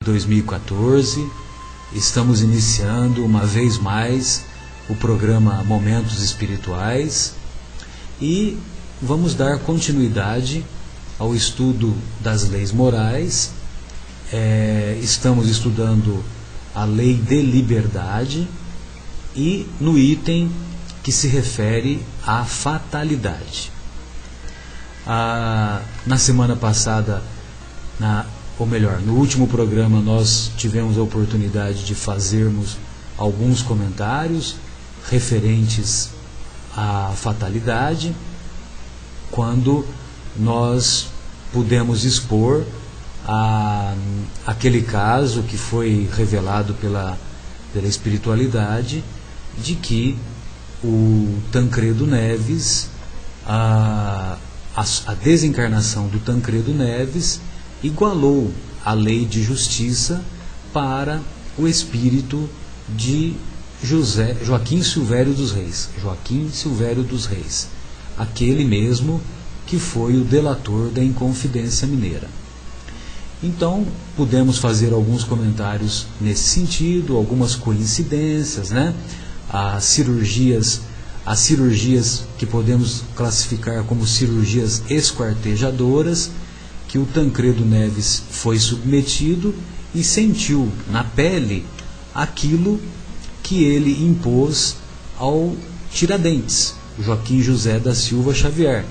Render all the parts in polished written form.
2014, estamos iniciando uma vez mais o programa Momentos Espirituais e vamos dar continuidade ao estudo das leis morais. Estamos estudando a lei de liberdade e no item que se refere à fatalidade. Na semana passada, no último programa, nós tivemos a oportunidade de fazermos alguns comentários referentes à fatalidade, quando nós pudemos expor aquele caso que foi revelado pela espiritualidade, de que o Tancredo Neves, a desencarnação do Tancredo Neves igualou a lei de justiça para o espírito de Joaquim Silvério dos Reis, aquele mesmo que foi o delator da Inconfidência Mineira. Então, pudemos fazer alguns comentários nesse sentido, algumas coincidências, as cirurgias que podemos classificar como cirurgias esquartejadoras, que o Tancredo Neves foi submetido e sentiu na pele aquilo que ele impôs ao Tiradentes, Joaquim José da Silva Xavier,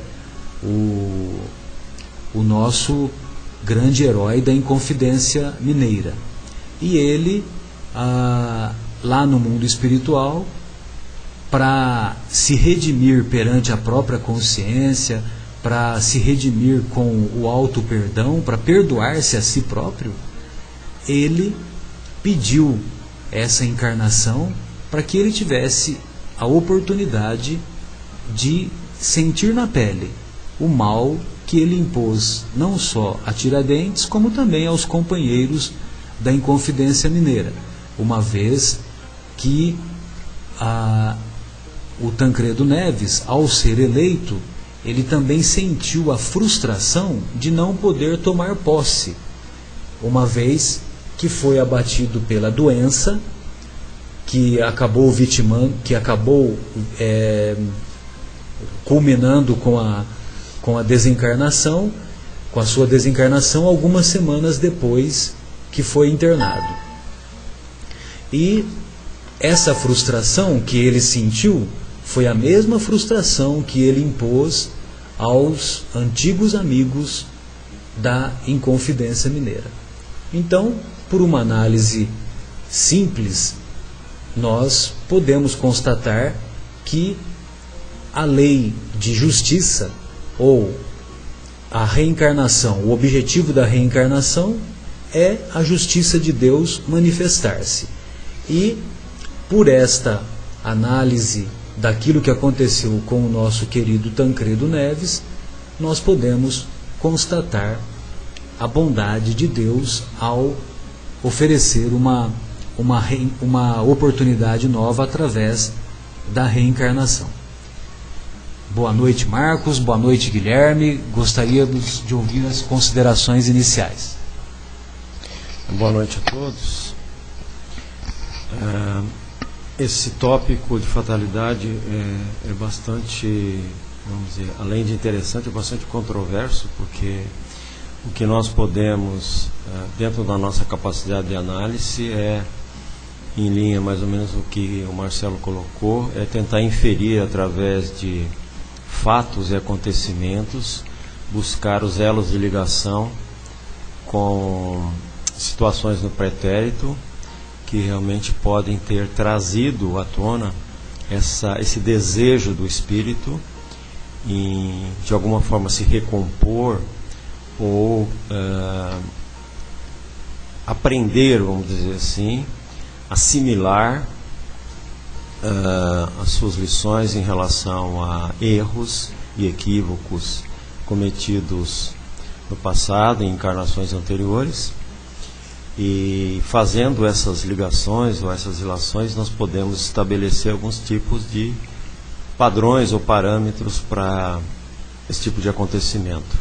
o nosso grande herói da Inconfidência Mineira. E ele, lá no mundo espiritual, para se redimir perante a própria consciência, para se redimir com o auto-perdão, para perdoar-se a si próprio, ele pediu essa encarnação para que ele tivesse a oportunidade de sentir na pele o mal que ele impôs não só a Tiradentes, como também aos companheiros da Inconfidência Mineira, uma vez que o Tancredo Neves, ao ser eleito, ele também sentiu a frustração de não poder tomar posse, uma vez que foi abatido pela doença, que acabou culminando com a desencarnação, com a sua desencarnação algumas semanas depois que foi internado. E essa frustração que ele sentiu foi a mesma frustração que ele impôs aos antigos amigos da Inconfidência Mineira. Então, por uma análise simples, nós podemos constatar que a lei de justiça, ou a reencarnação, o objetivo da reencarnação é a justiça de Deus manifestar-se. E por esta análise daquilo que aconteceu com o nosso querido Tancredo Neves, nós podemos constatar a bondade de Deus ao oferecer uma oportunidade nova através da reencarnação. Boa noite, Marcos. Boa noite, Guilherme. Gostaríamos de ouvir as considerações iniciais. Boa noite a todos. Esse tópico de fatalidade é bastante, vamos dizer, além de interessante, é bastante controverso, porque o que nós podemos, dentro da nossa capacidade de análise, em linha mais ou menos o que o Marcelo colocou, é tentar inferir através de fatos e acontecimentos, buscar os elos de ligação com situações no pretérito que realmente podem ter trazido à tona esse desejo do espírito em, de alguma forma, se recompor ou aprender, vamos dizer assim, assimilar as suas lições em relação a erros e equívocos cometidos no passado, em encarnações anteriores. E fazendo essas ligações ou essas relações, nós podemos estabelecer alguns tipos de padrões ou parâmetros para esse tipo de acontecimento.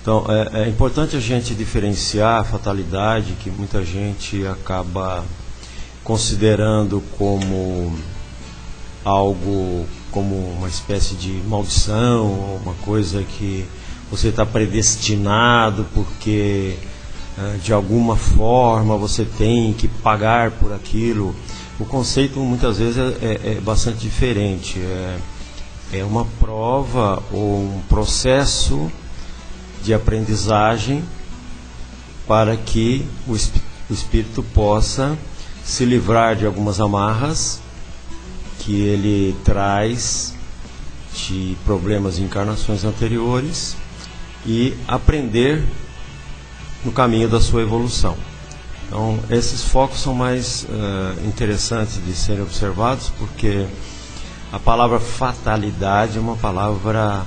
Então, é importante a gente diferenciar a fatalidade, que muita gente acaba considerando como algo, como uma espécie de maldição, uma coisa que você está predestinado porque de alguma forma você tem que pagar por aquilo. O conceito muitas vezes é bastante diferente. É uma prova ou um processo de aprendizagem para que o espírito possa se livrar de algumas amarras que ele traz de problemas de encarnações anteriores e aprender no caminho da sua evolução. Então, esses focos são mais interessantes de serem observados, porque a palavra fatalidade é uma palavra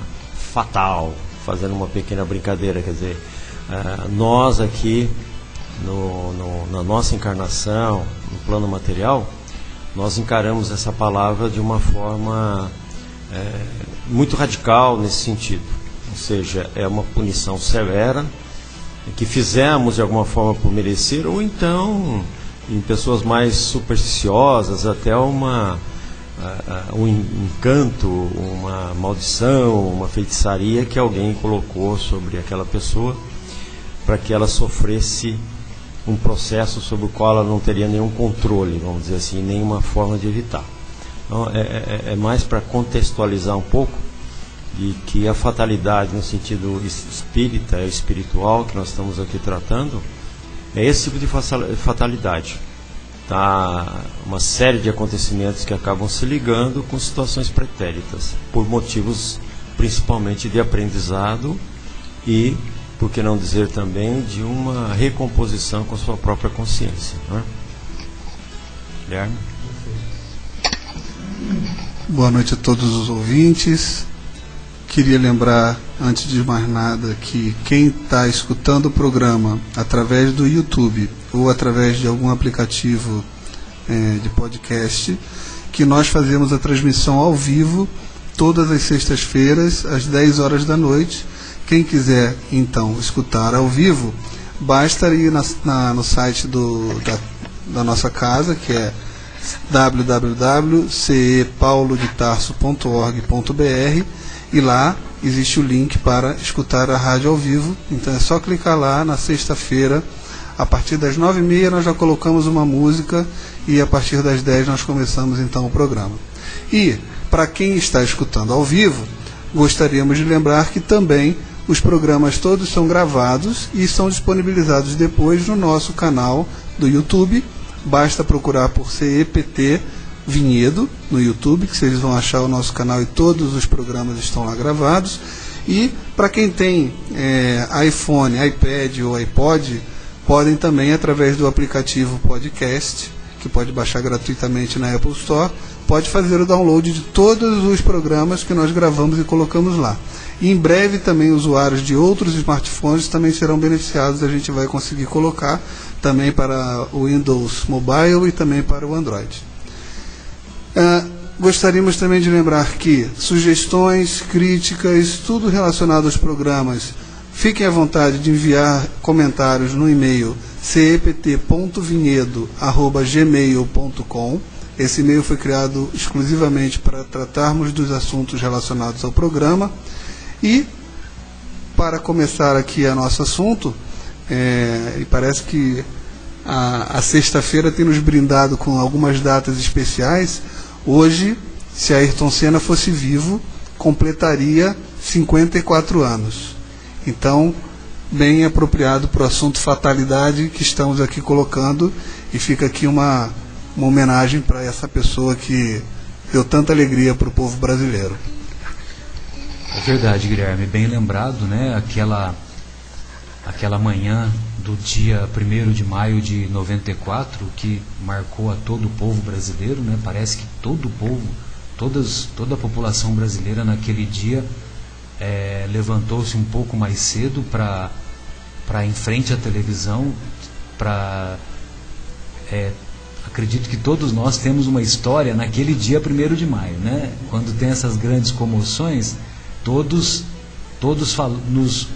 fatal, fazendo uma pequena brincadeira, quer dizer, nós aqui na nossa encarnação, no plano material, nós encaramos essa palavra de uma forma muito radical nesse sentido, ou seja, é uma punição severa que fizemos de alguma forma por merecer, ou então em pessoas mais supersticiosas até um encanto, uma maldição, uma feitiçaria que alguém colocou sobre aquela pessoa para que ela sofresse um processo sobre o qual ela não teria nenhum controle, vamos dizer assim, nenhuma forma de evitar. Então, é mais para contextualizar um pouco de que a fatalidade no sentido espírita, espiritual que nós estamos aqui tratando, é esse tipo de fatalidade. Tá? Uma série de acontecimentos que acabam se ligando com situações pretéritas, por motivos principalmente de aprendizado e, por que não dizer também, de uma recomposição com sua própria consciência. Não é? Guilherme? Boa noite a todos os ouvintes. Queria lembrar, antes de mais nada, que quem está escutando o programa através do YouTube ou através de algum aplicativo de podcast, que nós fazemos a transmissão ao vivo todas as sextas-feiras, às 10 horas da noite. Quem quiser, então, escutar ao vivo, basta ir no site da nossa casa, que é www.cepaulodetarso.org.br, e lá existe o link para escutar a rádio ao vivo. Então é só clicar lá na sexta-feira, a partir das 9h30 nós já colocamos uma música e a partir das 10 nós começamos então o programa. E para quem está escutando ao vivo, gostaríamos de lembrar que também os programas todos são gravados e são disponibilizados depois no nosso canal do YouTube. Basta procurar por CEPT Vinhedo no YouTube, que vocês vão achar o nosso canal e todos os programas estão lá gravados. E para quem tem iPhone, iPad ou iPod, podem também, através do aplicativo Podcast, que pode baixar gratuitamente na Apple Store, pode fazer o download de todos os programas que nós gravamos e colocamos lá. E em breve também usuários de outros smartphones também serão beneficiados, a gente vai conseguir colocar também para o Windows Mobile e também para o Android. Gostaríamos também de lembrar que sugestões, críticas, tudo relacionado aos programas, fiquem à vontade de enviar comentários no e-mail cept.vinhedo@gmail.com. Esse e-mail foi criado exclusivamente para tratarmos dos assuntos relacionados ao programa. E, para começar aqui o nosso assunto, e parece que a sexta-feira tem nos brindado com algumas datas especiais. Hoje, se Ayrton Senna fosse vivo, completaria 54 anos. Então, bem apropriado para o assunto fatalidade que estamos aqui colocando, e fica aqui uma homenagem para essa pessoa que deu tanta alegria para o povo brasileiro. É verdade, Guilherme, bem lembrado, né? Aquela manhã do dia 1º de maio de 94, que marcou a todo o povo brasileiro, né? Parece que todo o povo, toda a população brasileira naquele dia levantou-se um pouco mais cedo para em frente à televisão, acredito que todos nós temos uma história naquele dia 1º de maio, né? Quando tem essas grandes comoções, todos nos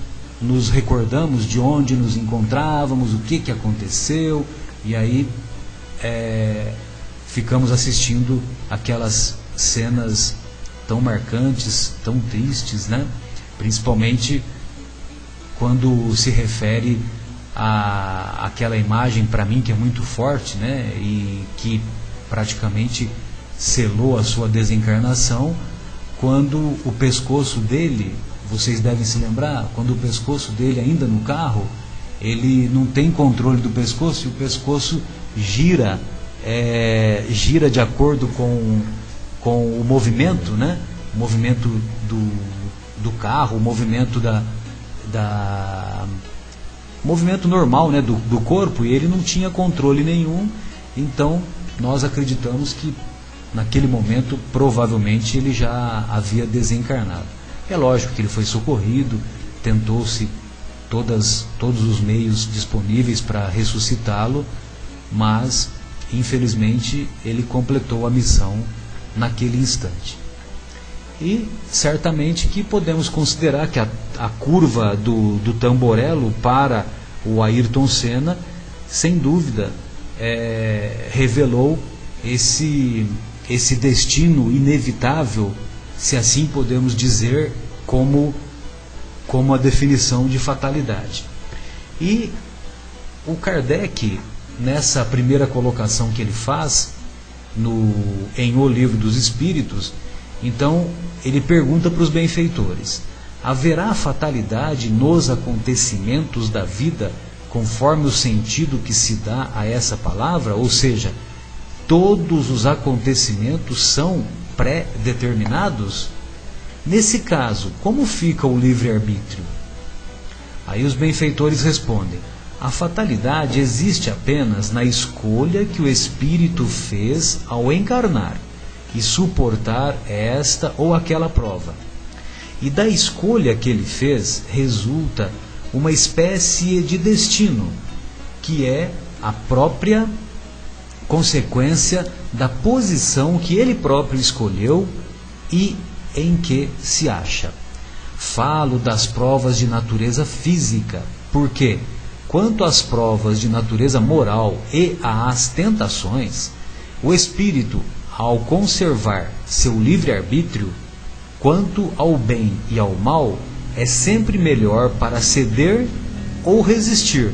nos recordamos de onde nos encontrávamos, o que aconteceu, e aí ficamos assistindo aquelas cenas tão marcantes, tão tristes, né? Principalmente quando se refere àquela imagem, para mim, que é muito forte, né? E que praticamente selou a sua desencarnação, quando o pescoço dele, vocês devem se lembrar, quando o pescoço dele ainda no carro, ele não tem controle do pescoço, e o pescoço gira de acordo com o movimento, né? O movimento do carro, o movimento movimento normal, né? do corpo, e ele não tinha controle nenhum. Então nós acreditamos que naquele momento provavelmente ele já havia desencarnado. É lógico que ele foi socorrido, tentou-se todos os meios disponíveis para ressuscitá-lo, mas infelizmente ele completou a missão naquele instante. E certamente que podemos considerar que a curva do Tamborello para o Ayrton Senna, sem dúvida, revelou esse destino inevitável, se assim podemos dizer, como a definição de fatalidade. E o Kardec, nessa primeira colocação que ele faz em O Livro dos Espíritos, então ele pergunta para os benfeitores: haverá fatalidade nos acontecimentos da vida conforme o sentido que se dá a essa palavra? Ou seja, todos os acontecimentos são pré-determinados? Nesse caso, como fica o livre-arbítrio? Aí os benfeitores respondem: a fatalidade existe apenas na escolha que o espírito fez ao encarnar e suportar esta ou aquela prova. E da escolha que ele fez resulta uma espécie de destino, que é a própria consequência da posição que ele próprio escolheu e em que se acha. Falo das provas de natureza física, porque, quanto às provas de natureza moral e às tentações, o espírito, ao conservar seu livre-arbítrio, quanto ao bem e ao mal, é sempre melhor para ceder ou resistir.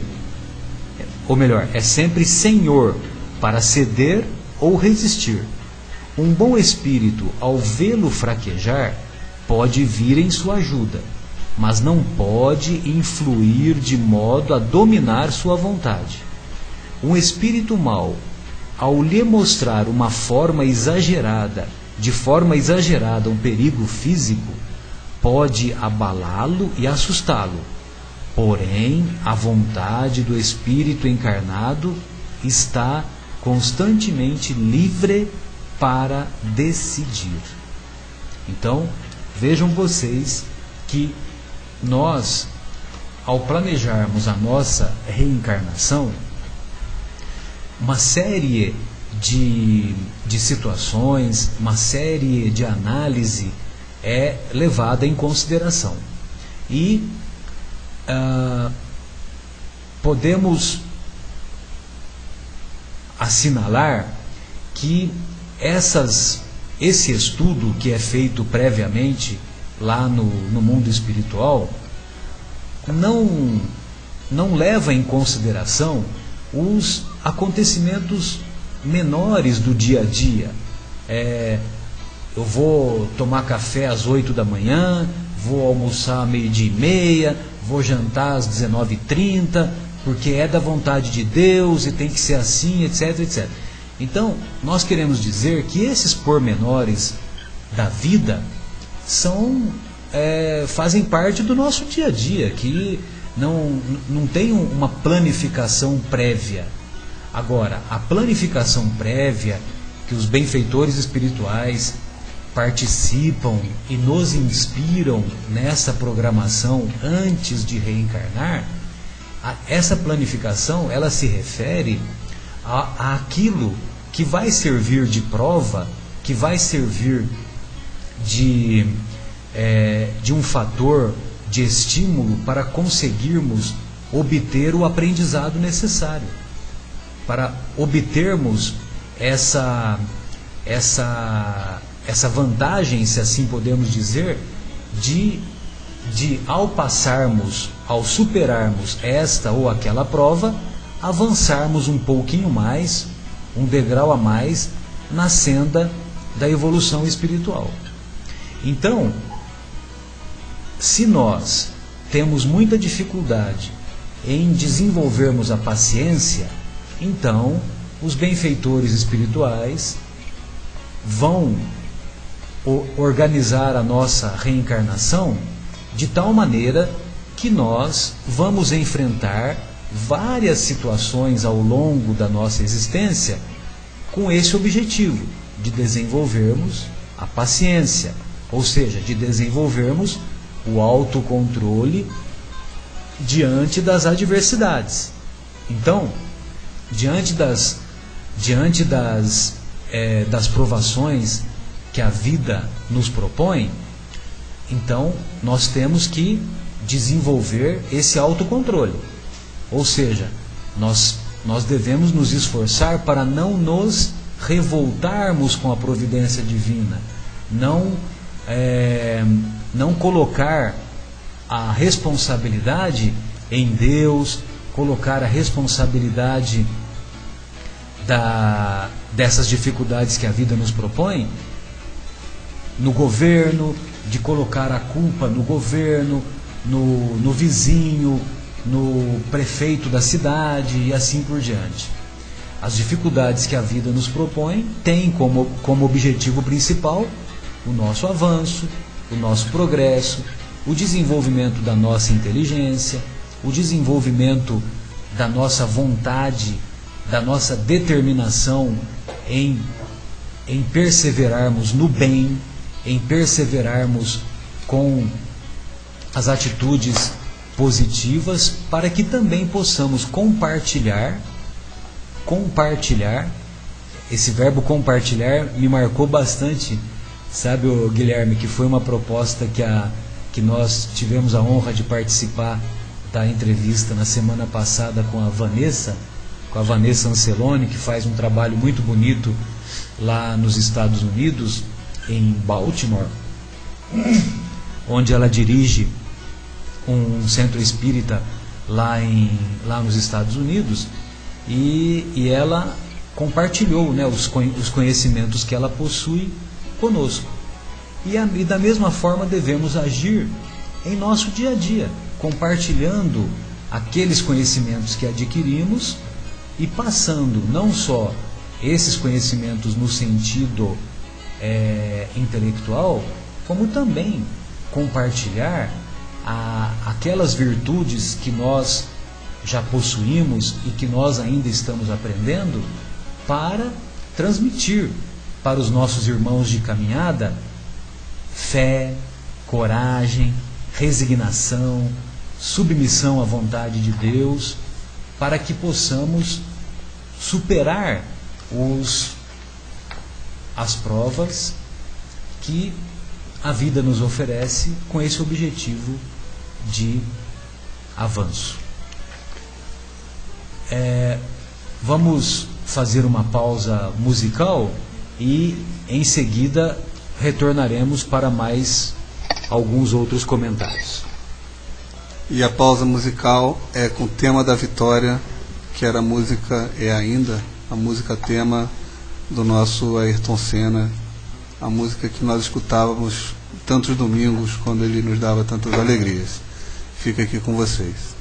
Ou melhor, é sempre senhor para ceder ou resistir. Um bom espírito, ao vê-lo fraquejar, pode vir em sua ajuda, mas não pode influir de modo a dominar sua vontade. Um espírito mau, ao lhe mostrar de forma exagerada um perigo físico, pode abalá-lo e assustá-lo. Porém, a vontade do espírito encarnado está constantemente livre para decidir. Então, vejam vocês que nós, ao planejarmos a nossa reencarnação, uma série de situações, uma série de análise é levada em consideração. E podemos assinalar que esse estudo que é feito previamente lá no mundo espiritual não leva em consideração os acontecimentos menores do dia a dia. Eu vou tomar café às 8 da manhã, vou almoçar à 12:30, vou jantar às 19:30, porque é da vontade de Deus e tem que ser assim, etc, etc. Então, nós queremos dizer que esses pormenores da vida fazem parte do nosso dia a dia, que não tem uma planificação prévia. Agora, a planificação prévia que os benfeitores espirituais participam e nos inspiram nessa programação antes de reencarnar, essa planificação ela se refere àquilo que vai servir de prova, que vai servir de um fator de estímulo para conseguirmos obter o aprendizado necessário, para obtermos essa vantagem, se assim podemos dizer, de ao passarmos, ao superarmos esta ou aquela prova, avançarmos um pouquinho mais, um degrau a mais, na senda da evolução espiritual. Então, se nós temos muita dificuldade em desenvolvermos a paciência, então os benfeitores espirituais vão organizar a nossa reencarnação de tal maneira que nós vamos enfrentar várias situações ao longo da nossa existência com esse objetivo de desenvolvermos a paciência, ou seja, de desenvolvermos o autocontrole diante das adversidades. Então, diante das provações que a vida nos propõe, então nós temos que desenvolver esse autocontrole. Ou seja, nós devemos nos esforçar para não nos revoltarmos com a providência divina, não colocar a responsabilidade em Deus, colocar a responsabilidade dessas dificuldades que a vida nos propõe no governo, de colocar a culpa no governo, no vizinho, no prefeito da cidade e assim por diante. As dificuldades que a vida nos propõe têm como objetivo principal o nosso avanço, o nosso progresso, o desenvolvimento da nossa inteligência, o desenvolvimento da nossa vontade, da nossa determinação em perseverarmos no bem, em perseverarmos com as atitudes positivas, para que também possamos compartilhar. Esse verbo compartilhar me marcou bastante, sabe, Guilherme, que foi uma proposta que nós tivemos a honra de participar da entrevista na semana passada com a Vanessa Anceloni, que faz um trabalho muito bonito lá nos Estados Unidos, em Baltimore, onde ela dirige um centro espírita lá nos Estados Unidos, e ela compartilhou, né, os conhecimentos que ela possui conosco. E da mesma forma devemos agir em nosso dia a dia, compartilhando aqueles conhecimentos que adquirimos e passando não só esses conhecimentos no sentido intelectual, como também compartilhar aquelas virtudes que nós já possuímos e que nós ainda estamos aprendendo, para transmitir para os nossos irmãos de caminhada fé, coragem, resignação, submissão à vontade de Deus, para que possamos superar as provas que a vida nos oferece com esse objetivo de avanço. Vamos fazer uma pausa musical e em seguida retornaremos para mais alguns outros comentários. E a pausa musical é com o tema da vitória, que era a música, ainda a música tema do nosso Ayrton Senna, a música que nós escutávamos tantos domingos quando ele nos dava tantas alegrias. Fica aqui com vocês.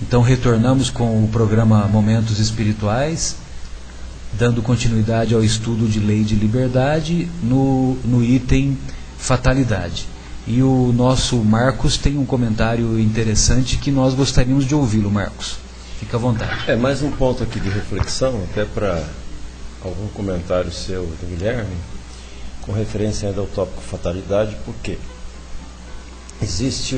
Então retornamos com o programa Momentos Espirituais, dando continuidade ao estudo de Lei de Liberdade no item Fatalidade. E o nosso Marcos tem um comentário interessante que nós gostaríamos de ouvi-lo, Marcos. Fica à vontade. Mais um ponto aqui de reflexão, até para algum comentário seu, do Guilherme, com referência ainda ao tópico fatalidade, porque existe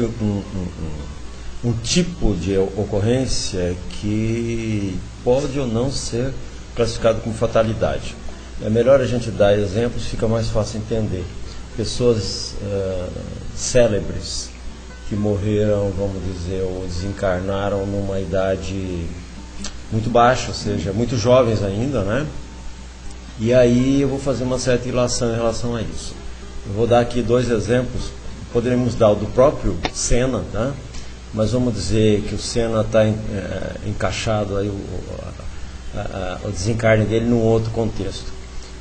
um tipo de ocorrência que pode ou não ser classificado como fatalidade. É melhor a gente dar exemplos, fica mais fácil entender. Pessoas célebres que morreram, vamos dizer, ou desencarnaram numa idade muito baixa, ou seja, muito jovens ainda, né? E aí eu vou fazer uma certa ilação em relação a isso. Eu vou dar aqui 2 exemplos, poderíamos dar o do próprio Senna, tá? Mas vamos dizer que o Senna está encaixado aí o desencarne dele num outro contexto.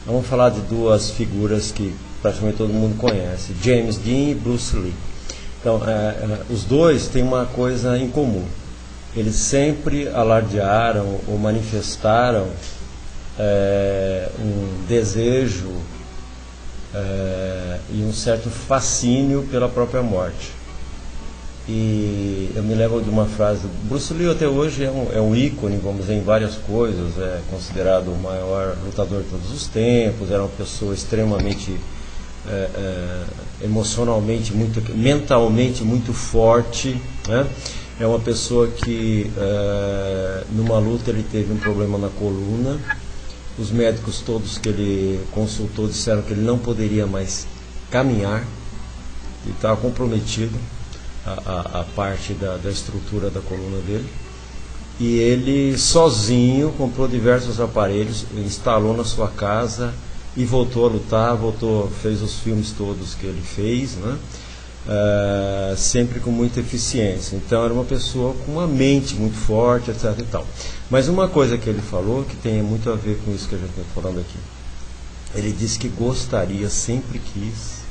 Vamos falar de 2 figuras que praticamente todo mundo conhece, James Dean e Bruce Lee. Então, os dois têm uma coisa em comum. Eles sempre alardearam ou manifestaram um desejo e um certo fascínio pela própria morte. E eu me lembro de uma frase, Bruce Lee até hoje é um ícone, vamos dizer, em várias coisas, é considerado o maior lutador de todos os tempos, era uma pessoa extremamente emocionalmente, mentalmente muito forte, né? É uma pessoa que numa luta ele teve um problema na coluna, os médicos todos que ele consultou disseram que ele não poderia mais caminhar, ele estava comprometido a parte da estrutura da coluna dele, e ele sozinho comprou diversos aparelhos, instalou na sua casa e voltou a lutar, fez os filmes todos que ele fez, né? Sempre com muita eficiência. Então era uma pessoa com uma mente muito forte, etc e tal. Mas uma coisa que ele falou que tem muito a ver com isso que a gente está falando aqui, ele disse que sempre quis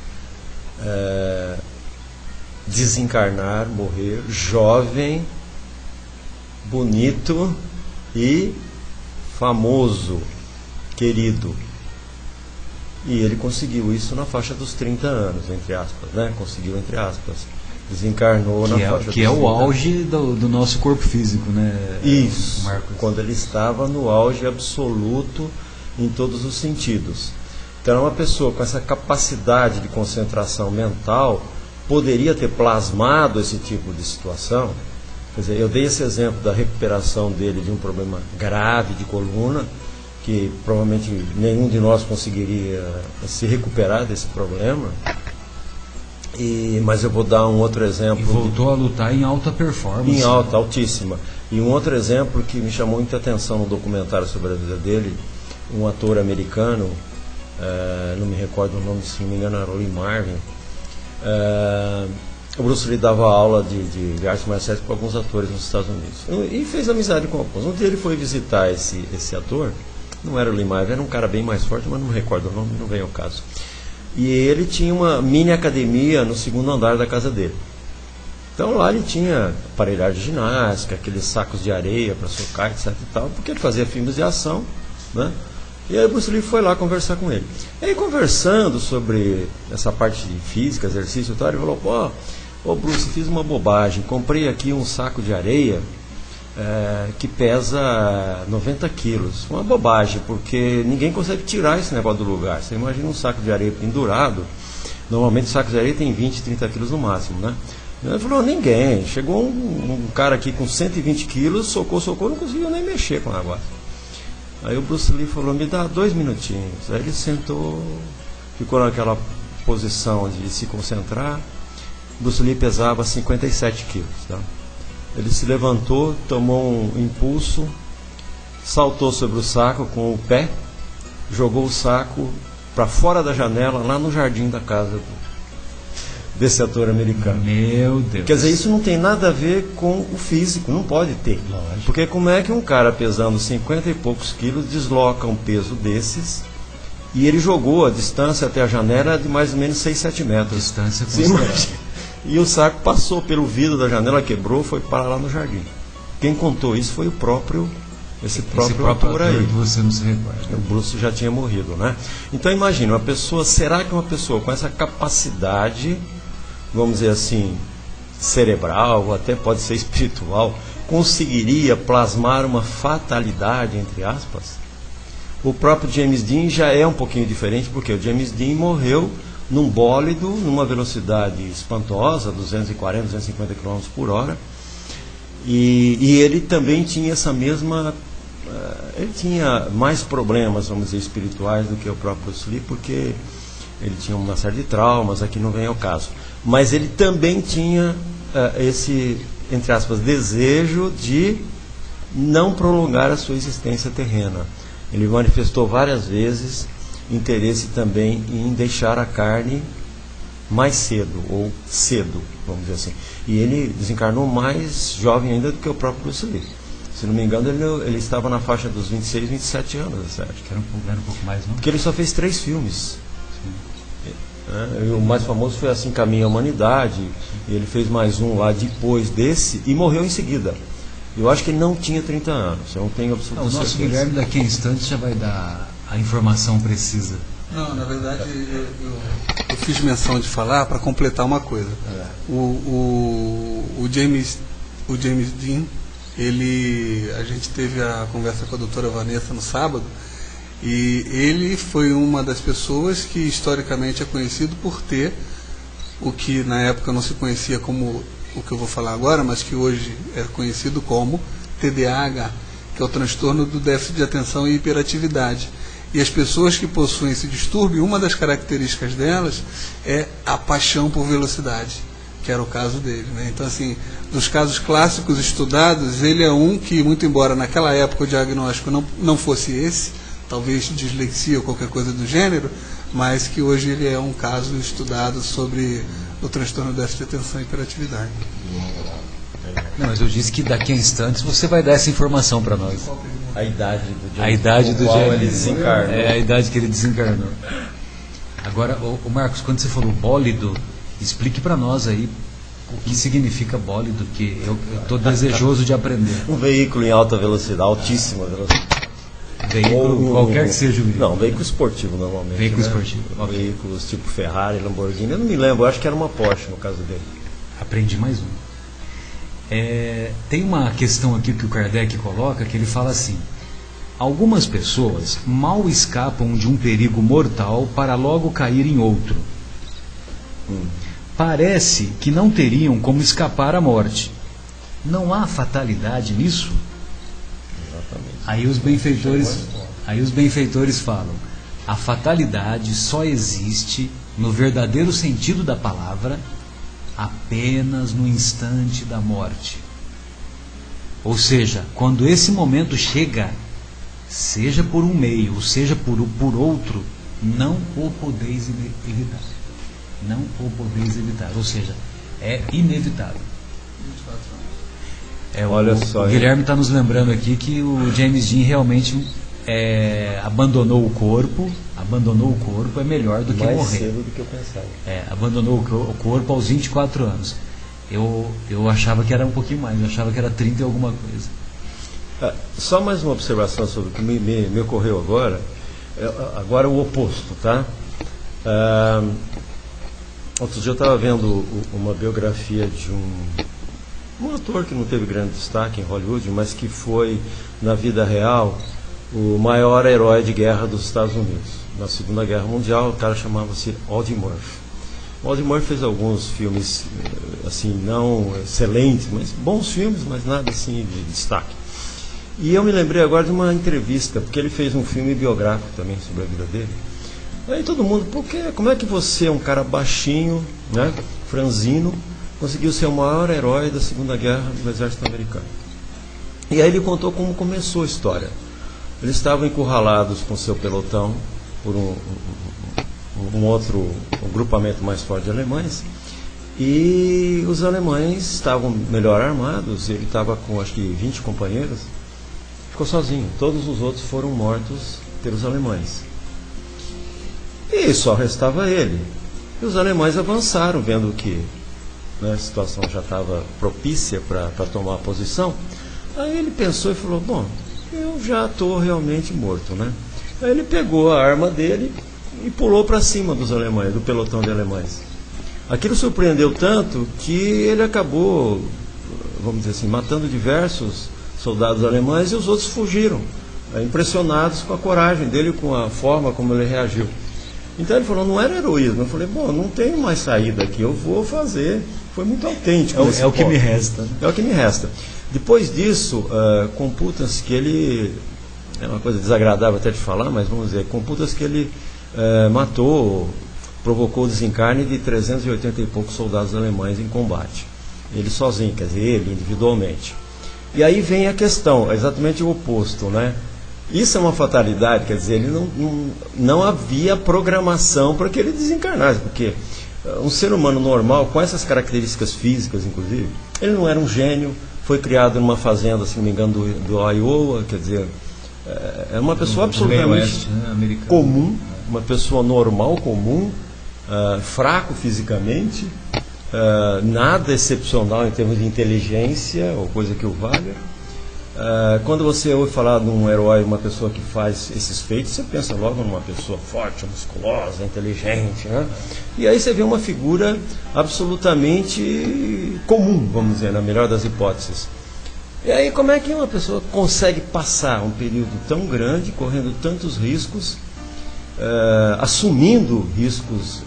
desencarnar, morrer jovem, bonito e famoso, querido. E ele conseguiu isso na faixa dos 30 anos, entre aspas, né? Conseguiu, entre aspas. Desencarnou na faixa dos 30 anos. Que é o auge do nosso corpo físico, né? Isso, Marcos? quando ele estava no auge absoluto em todos os sentidos. Então, uma pessoa com essa capacidade de concentração mental poderia ter plasmado esse tipo de situação. Quer dizer, eu dei esse exemplo da recuperação dele de um problema grave de coluna, que provavelmente nenhum de nós conseguiria se recuperar desse problema. Mas eu vou dar um outro exemplo. E voltou a lutar em alta performance. Em alta, altíssima. E um outro exemplo que me chamou muita atenção no documentário sobre a vida dele, um ator americano, não me recordo o nome, se não me engano era Lee Marvin. O Bruce Lee dava aula de artes marciais para alguns atores nos Estados Unidos. E fez amizade com alguns. Um dia ele foi visitar esse ator, não era o Lee Marvin, era um cara bem mais forte, mas não me recordo o nome, não vem ao caso. E ele tinha uma mini academia no segundo andar da casa dele. Então lá ele tinha aparelhagem de ginástica, aqueles sacos de areia para socar, etc e tal, porque ele fazia filmes de ação, né? E aí o Bruce Lee foi lá conversar com ele. E aí, conversando sobre essa parte de física, exercício e tal, ele falou: Ô Bruce, fiz uma bobagem, comprei aqui um saco de areia que pesa 90 quilos. Uma bobagem, porque ninguém consegue tirar esse negócio do lugar. Você imagina um saco de areia pendurado, normalmente o saco de areia tem 20, 30 quilos no máximo, né? Ele falou: ninguém. Chegou um cara aqui com 120 quilos, socou, não conseguiu nem mexer com o negócio. Aí o Bruce Lee falou: me dá 2 minutinhos. Aí ele sentou, ficou naquela posição de se concentrar. Bruce Lee pesava 57 quilos, tá? Ele se levantou, tomou um impulso, saltou sobre o saco com o pé, jogou o saco para fora da janela, lá no jardim da casa desse ator americano. Meu Deus. Quer dizer, isso não tem nada a ver com o físico, não pode ter. Lógico. Porque como é que um cara pesando 50 e poucos quilos desloca um peso desses? E ele jogou a distância até a janela de mais ou menos 6, 7 metros. Distância Sim, considerável. E o saco passou pelo vidro da janela, quebrou, foi parar lá no jardim. Quem contou isso foi esse próprio ator aí. Que você não se recorda. O Bruce já tinha morrido, né? Então imagine, será que uma pessoa com essa capacidade, vamos dizer assim, cerebral, ou até pode ser espiritual, conseguiria plasmar uma fatalidade, entre aspas? O próprio James Dean já é um pouquinho diferente, porque o James Dean morreu num bólido, numa velocidade espantosa, 240, 250 km por hora, e ele também tinha essa mesma... ele tinha mais problemas, vamos dizer, espirituais do que o próprio Bruce Lee, porque ele tinha uma série de traumas, aqui não vem ao caso. Mas ele também tinha esse, entre aspas, desejo de não prolongar a sua existência terrena. Ele manifestou várias vezes interesse também em deixar a carne mais cedo, ou cedo, vamos dizer assim. E ele desencarnou mais jovem ainda do que o próprio Bruce Lee. Se não me engano, ele estava na faixa dos 26, 27 anos, certo? Que era um pouco mais, não? Porque ele só fez 3 filmes. O mais famoso foi Assim Caminha a Humanidade. Ele fez mais um lá depois desse e morreu em seguida. Eu acho que ele não tinha 30 anos, eu não tenho absoluta certeza. O nosso Guilherme daqui a instantes já vai dar a informação precisa. Não, na verdade eu fiz menção de falar para completar uma coisa. O James Dean, a gente teve a conversa com a doutora Vanessa no sábado, e ele foi uma das pessoas que historicamente é conhecido por ter o que na época não se conhecia como o que eu vou falar agora, mas que hoje é conhecido como TDAH, que é o transtorno do déficit de atenção e hiperatividade. E as pessoas que possuem esse distúrbio, uma das características delas é a paixão por velocidade, que era o caso dele, né? Então, assim, dos casos clássicos estudados, ele é um que, muito embora naquela época o diagnóstico não fosse esse, talvez dislexia ou qualquer coisa do gênero, mas que hoje ele é um caso estudado sobre o transtorno do déficit de atenção e hiperatividade. Não, mas eu disse que daqui a instantes você vai dar essa informação para nós. A idade do James, a idade do qual James, ele desencarnou. É a idade que ele desencarnou. Agora, o Marcos, quando você falou bólido, explique para nós aí o que significa bólido, que eu estou desejoso de aprender. Um veículo em alta velocidade, altíssima velocidade. Veículo, qualquer que seja o veículo. Não, veículo esportivo normalmente. Veículo né? esportivo. Okay. Veículos tipo Ferrari, Lamborghini. Eu não me lembro, eu acho que era uma Porsche no caso dele. Aprendi mais um. Tem uma questão aqui que o Kardec coloca, que ele fala assim: algumas pessoas mal escapam de um perigo mortal para logo cair em outro. Parece que não teriam como escapar à morte. Não há fatalidade nisso? Exatamente. Aí os benfeitores falam: a fatalidade só existe, no verdadeiro sentido da palavra, apenas no instante da morte. Ou seja, quando esse momento chega, seja por um meio, ou seja por outro, não o podeis evitar. Não o podeis evitar. Ou seja, é inevitável. Olha só, o Guilherme está nos lembrando aqui que o James Dean realmente abandonou o corpo, é melhor do que mais morrer. cedo do que eu pensava. Abandonou o corpo aos 24 anos. Eu achava que era um pouquinho mais, eu achava que era 30 e alguma coisa. Só mais uma observação sobre o que me ocorreu agora. Agora o oposto, tá? Outro dia eu estava vendo uma biografia de um ator que não teve grande destaque em Hollywood, mas que foi, na vida real, o maior herói de guerra dos Estados Unidos. Na Segunda Guerra Mundial, o cara chamava-se Audie Murphy. O Audie Murphy fez alguns filmes, assim, não excelentes, mas bons filmes, mas nada assim de destaque. E eu me lembrei agora de uma entrevista, porque ele fez um filme biográfico também sobre a vida dele. Aí todo mundo, como é que você, um cara baixinho, né, franzino, conseguiu ser o maior herói da Segunda Guerra do Exército Americano? E aí ele contou como começou a história. Eles estavam encurralados com seu pelotão por um outro grupamento mais forte de alemães, e os alemães estavam melhor armados, ele estava com acho que 20 companheiros, ficou sozinho, todos os outros foram mortos pelos alemães. E só restava ele. E os alemães avançaram, vendo que, né, a situação já estava propícia para tomar a posição. Aí ele pensou e falou: bom, eu já estou realmente morto, né? Aí ele pegou a arma dele e pulou para cima dos alemães, do pelotão de alemães. Aquilo surpreendeu tanto que ele acabou, vamos dizer assim, matando diversos soldados alemães, e os outros fugiram, impressionados com a coragem dele, com a forma como ele reagiu. Então ele falou: não era heroísmo. Eu falei: bom, não tenho mais saída aqui, eu vou fazer. Foi muito autêntico. É o que me resta. É o que me resta. Depois disso, computa-se que ele, é uma coisa desagradável até de falar, mas vamos dizer, computa-se que ele provocou o desencarne de 380 e poucos soldados alemães em combate. Ele sozinho, quer dizer, ele individualmente. E aí vem a questão, exatamente o oposto, né? Isso é uma fatalidade, quer dizer, ele não havia programação para que ele desencarnasse, porque um ser humano normal, com essas características físicas, inclusive, ele não era um gênio, foi criado numa fazenda, se não me engano, do Iowa, quer dizer, é uma pessoa absolutamente comum, uma pessoa normal, comum, fraco fisicamente, nada excepcional em termos de inteligência ou coisa que o valha. Quando você ouve falar de um herói, uma pessoa que faz esses feitos, você pensa logo numa pessoa forte, musculosa, inteligente, né? E aí você vê uma figura absolutamente comum, vamos dizer, na melhor das hipóteses. E aí como é que uma pessoa consegue passar um período tão grande, correndo tantos riscos, assumindo riscos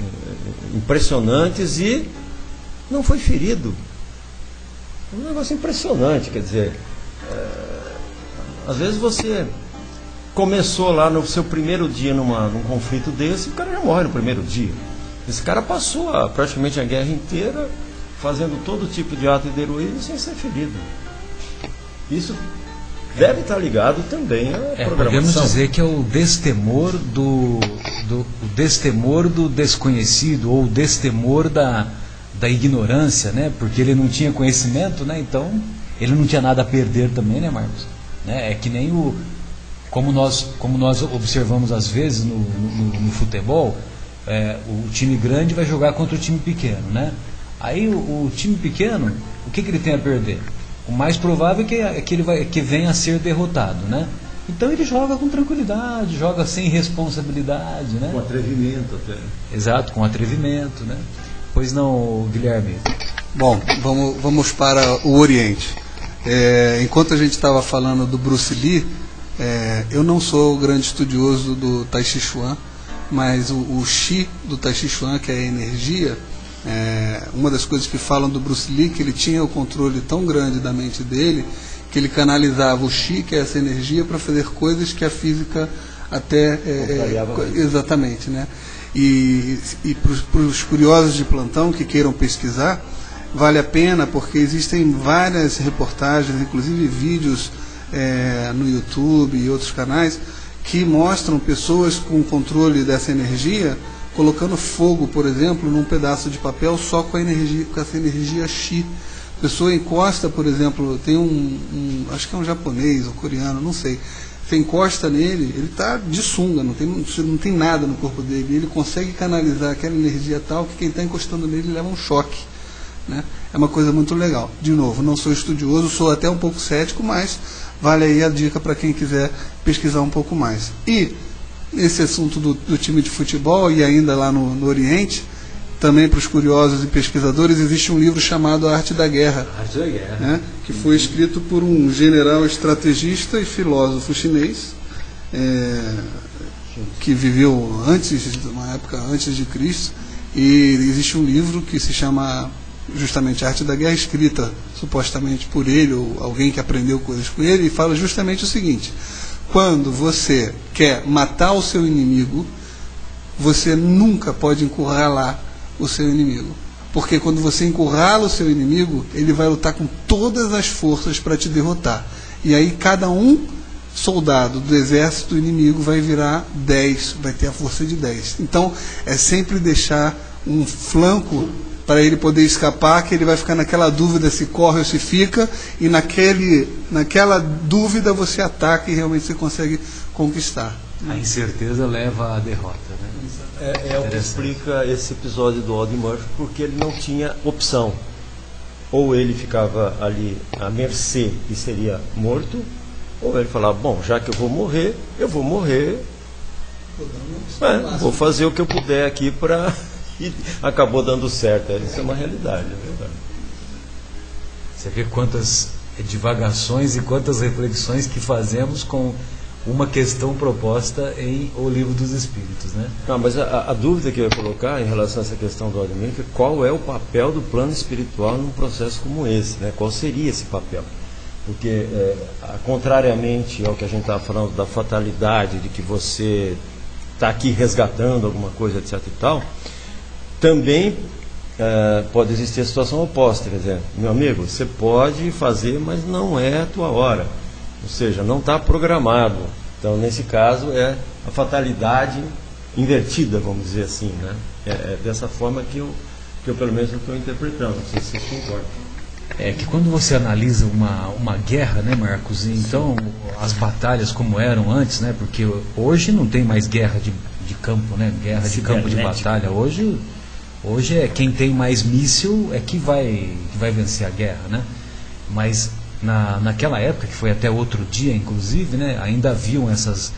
impressionantes e não foi ferido? É um negócio impressionante, quer dizer... às vezes você começou lá no seu primeiro dia num conflito desse, o cara já morre no primeiro dia. Esse cara passou praticamente a guerra inteira fazendo todo tipo de ato de heroísmo sem ser ferido. Isso deve estar ligado também à programação. Podemos dizer que é o destemor do destemor do desconhecido, ou o destemor da ignorância, né? Porque ele não tinha conhecimento, né? Então ele não tinha nada a perder também, né, Marcos? Né? É que nem como nós observamos às vezes no futebol, o time grande vai jogar contra o time pequeno, né? Aí o time pequeno, o que ele tem a perder? O mais provável é que venha a ser derrotado, né? Então ele joga com tranquilidade, joga sem responsabilidade, né? Com atrevimento até. Exato, com atrevimento, né? Pois não, Guilherme? Bom, vamos para o Oriente. Enquanto a gente estava falando do Bruce Lee, eu não sou grande estudioso do Tai Chi Chuan, mas o Chi do Tai Chi Chuan, que é a energia, uma das coisas que falam do Bruce Lee, que ele tinha o controle tão grande da mente dele, que ele canalizava o Chi, que é essa energia, para fazer coisas que a física até... exatamente, né? E para os curiosos de plantão que queiram pesquisar, vale a pena, porque existem várias reportagens, inclusive vídeos no YouTube e outros canais, que mostram pessoas com controle dessa energia colocando fogo, por exemplo, num pedaço de papel só com essa energia Chi. A pessoa encosta, por exemplo, tem acho que é um japonês ou coreano, não sei. Você encosta nele, ele está de sunga, não tem nada no corpo dele. Ele consegue canalizar aquela energia tal que quem está encostando nele leva um choque, né? É uma coisa muito legal. De novo, não sou estudioso, sou até um pouco cético, mas vale aí a dica para quem quiser pesquisar um pouco mais. E nesse assunto do time de futebol, e ainda lá no Oriente, também para os curiosos e pesquisadores, existe um livro chamado A Arte da Guerra, né, que foi escrito por um general estrategista e filósofo chinês, que viveu uma época antes de Cristo, e existe um livro que se chama justamente A Arte da Guerra, escrita supostamente por ele, ou alguém que aprendeu coisas com ele, e fala justamente o seguinte: quando você quer matar o seu inimigo, você nunca pode encurralar o seu inimigo. Porque quando você encurrala o seu inimigo, ele vai lutar com todas as forças para te derrotar. E aí cada soldado do exército inimigo vai virar 10, vai ter a força de 10. Então é sempre deixar um flanco para ele poder escapar, que ele vai ficar naquela dúvida se corre ou se fica, e naquela dúvida você ataca e realmente você consegue conquistar. A incerteza leva à derrota, né? É o que explica esse episódio do Audie Murphy, porque ele não tinha opção. Ou ele ficava ali à mercê e seria morto, ou ele falava, bom, já que eu vou morrer, vou fazer o que eu puder aqui para... E acabou dando certo. Isso é uma realidade, é verdade. Você vê quantas divagações e quantas reflexões que fazemos com uma questão proposta em O Livro dos Espíritos, né? Não, mas a dúvida que eu ia colocar em relação a essa questão do Audie Murphy é qual é o papel do plano espiritual num processo como esse, né? Qual seria esse papel? Porque, contrariamente ao que a gente estava falando da fatalidade, de que você está aqui resgatando alguma coisa, etc e tal, também pode existir a situação oposta, quer dizer, meu amigo, você pode fazer, mas não é a tua hora, ou seja, não está programado. Então, nesse caso, é a fatalidade invertida, vamos dizer assim, né? É dessa forma que eu pelo menos estou interpretando, não sei se vocês concordam. É que quando você analisa uma guerra, né, Marcos, então as batalhas como eram antes, né, porque hoje não tem mais guerra de campo, né, guerra de campo de batalha, hoje é quem tem mais míssil é que vai vencer a guerra, né? Mas naquela época, que foi até outro dia, inclusive, né, ainda haviam esses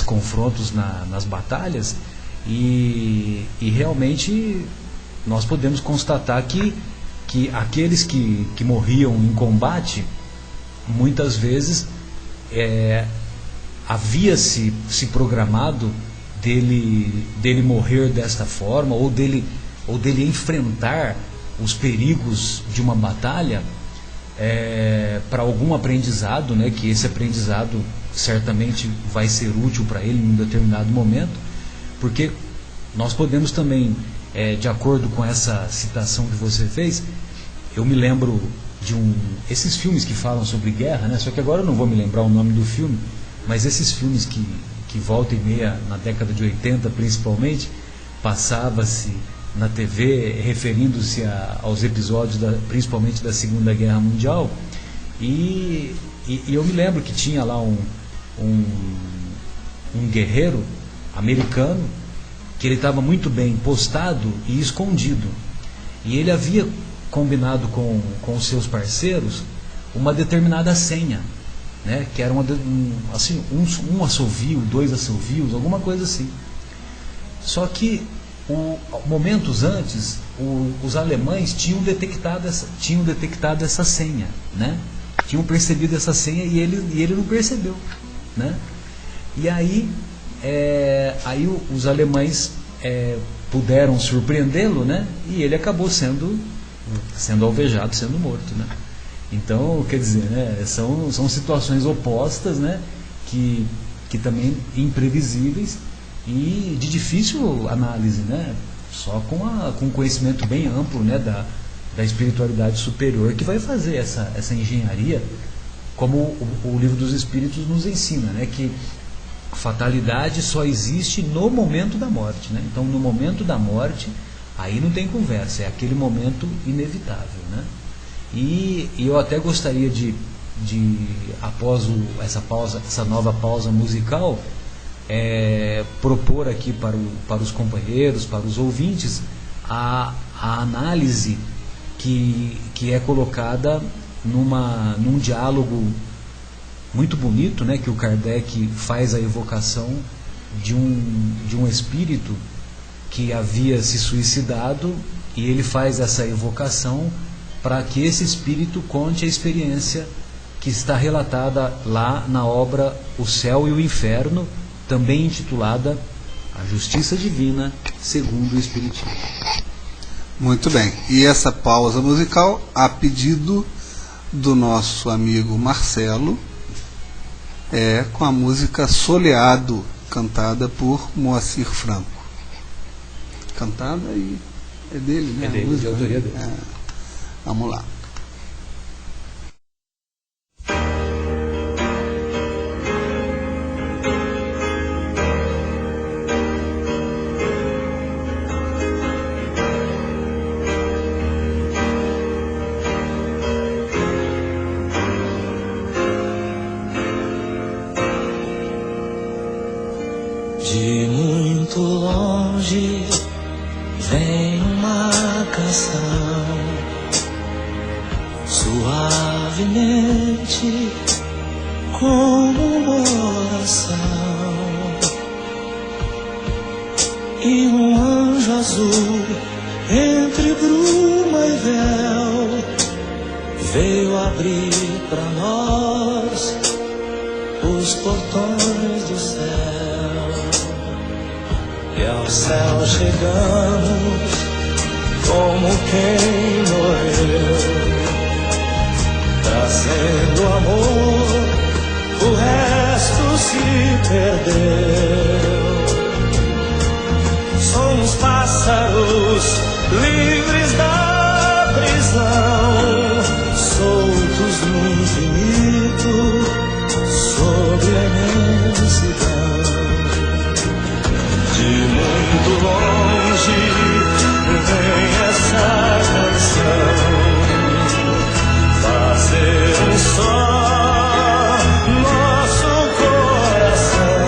confrontos nas batalhas e realmente nós podemos constatar que aqueles que morriam em combate, muitas vezes havia-se programado dele morrer desta forma, ou dele enfrentar os perigos de uma batalha para algum aprendizado, né, que esse aprendizado certamente vai ser útil para ele em um determinado momento, porque nós podemos também, de acordo com essa citação que você fez, eu me lembro de esses filmes que falam sobre guerra, né, só que agora eu não vou me lembrar o nome do filme, mas esses filmes que volta e meia, na década de 80 principalmente, passava-se na TV referindo-se aos episódios principalmente da Segunda Guerra Mundial, e eu me lembro que tinha lá um guerreiro americano que ele estava muito bem postado e escondido. E ele havia combinado com os seus parceiros uma determinada senha, né? Que era assim, um assovio, 2 assovios, alguma coisa assim. Só que momentos antes, os alemães tinham detectado essa senha, né? Tinham percebido essa senha e ele não percebeu, né? E aí, os alemães puderam surpreendê-lo, né? E ele acabou sendo alvejado, sendo morto, né? Então, quer dizer, né? São situações opostas, né? Que também imprevisíveis e de difícil análise, né? Só com um conhecimento bem amplo, né? Da espiritualidade superior que vai fazer essa engenharia, como o Livro dos Espíritos nos ensina, né? Que fatalidade só existe no momento da morte, né? Então, no momento da morte, aí não tem conversa, é aquele momento inevitável, né? E eu até gostaria de após essa nova pausa musical, propor aqui para os companheiros, para os ouvintes, a análise que é colocada num diálogo muito bonito, né, que o Kardec faz a evocação de um espírito que havia se suicidado, e ele faz essa evocação para que esse espírito conte a experiência que está relatada lá na obra O Céu e o Inferno, também intitulada A Justiça Divina segundo o Espiritismo. Muito bem. E essa pausa musical, a pedido do nosso amigo Marcelo, é com a música Soleado, cantada por Moacir Franco. Cantada e é dele, né? É dele, de autoria dele. Vamos lá. De muito longe vem uma canção, suavemente como uma oração, e um anjo azul entre bruma e véu veio abrir para nós os portões do céu. E ao céu chegamos como quem morreu, trazendo amor, o resto se perdeu. Somos pássaros livres da prisão, soltos no infinito, sobre a imensidão. De muito longe vem essa canção, fazer um só nosso coração.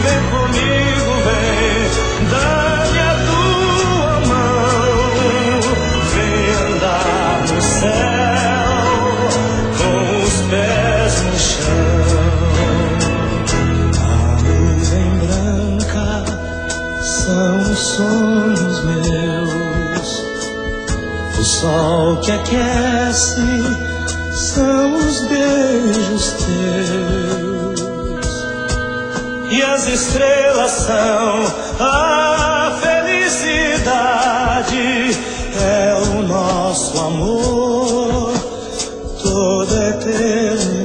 Vem comigo, vem, dá-me a tua mão, vem andar no céu com os pés no chão. São os sonhos meus, o sol que aquece, são os beijos teus, e as estrelas são a felicidade, é o nosso amor, toda a eternidade.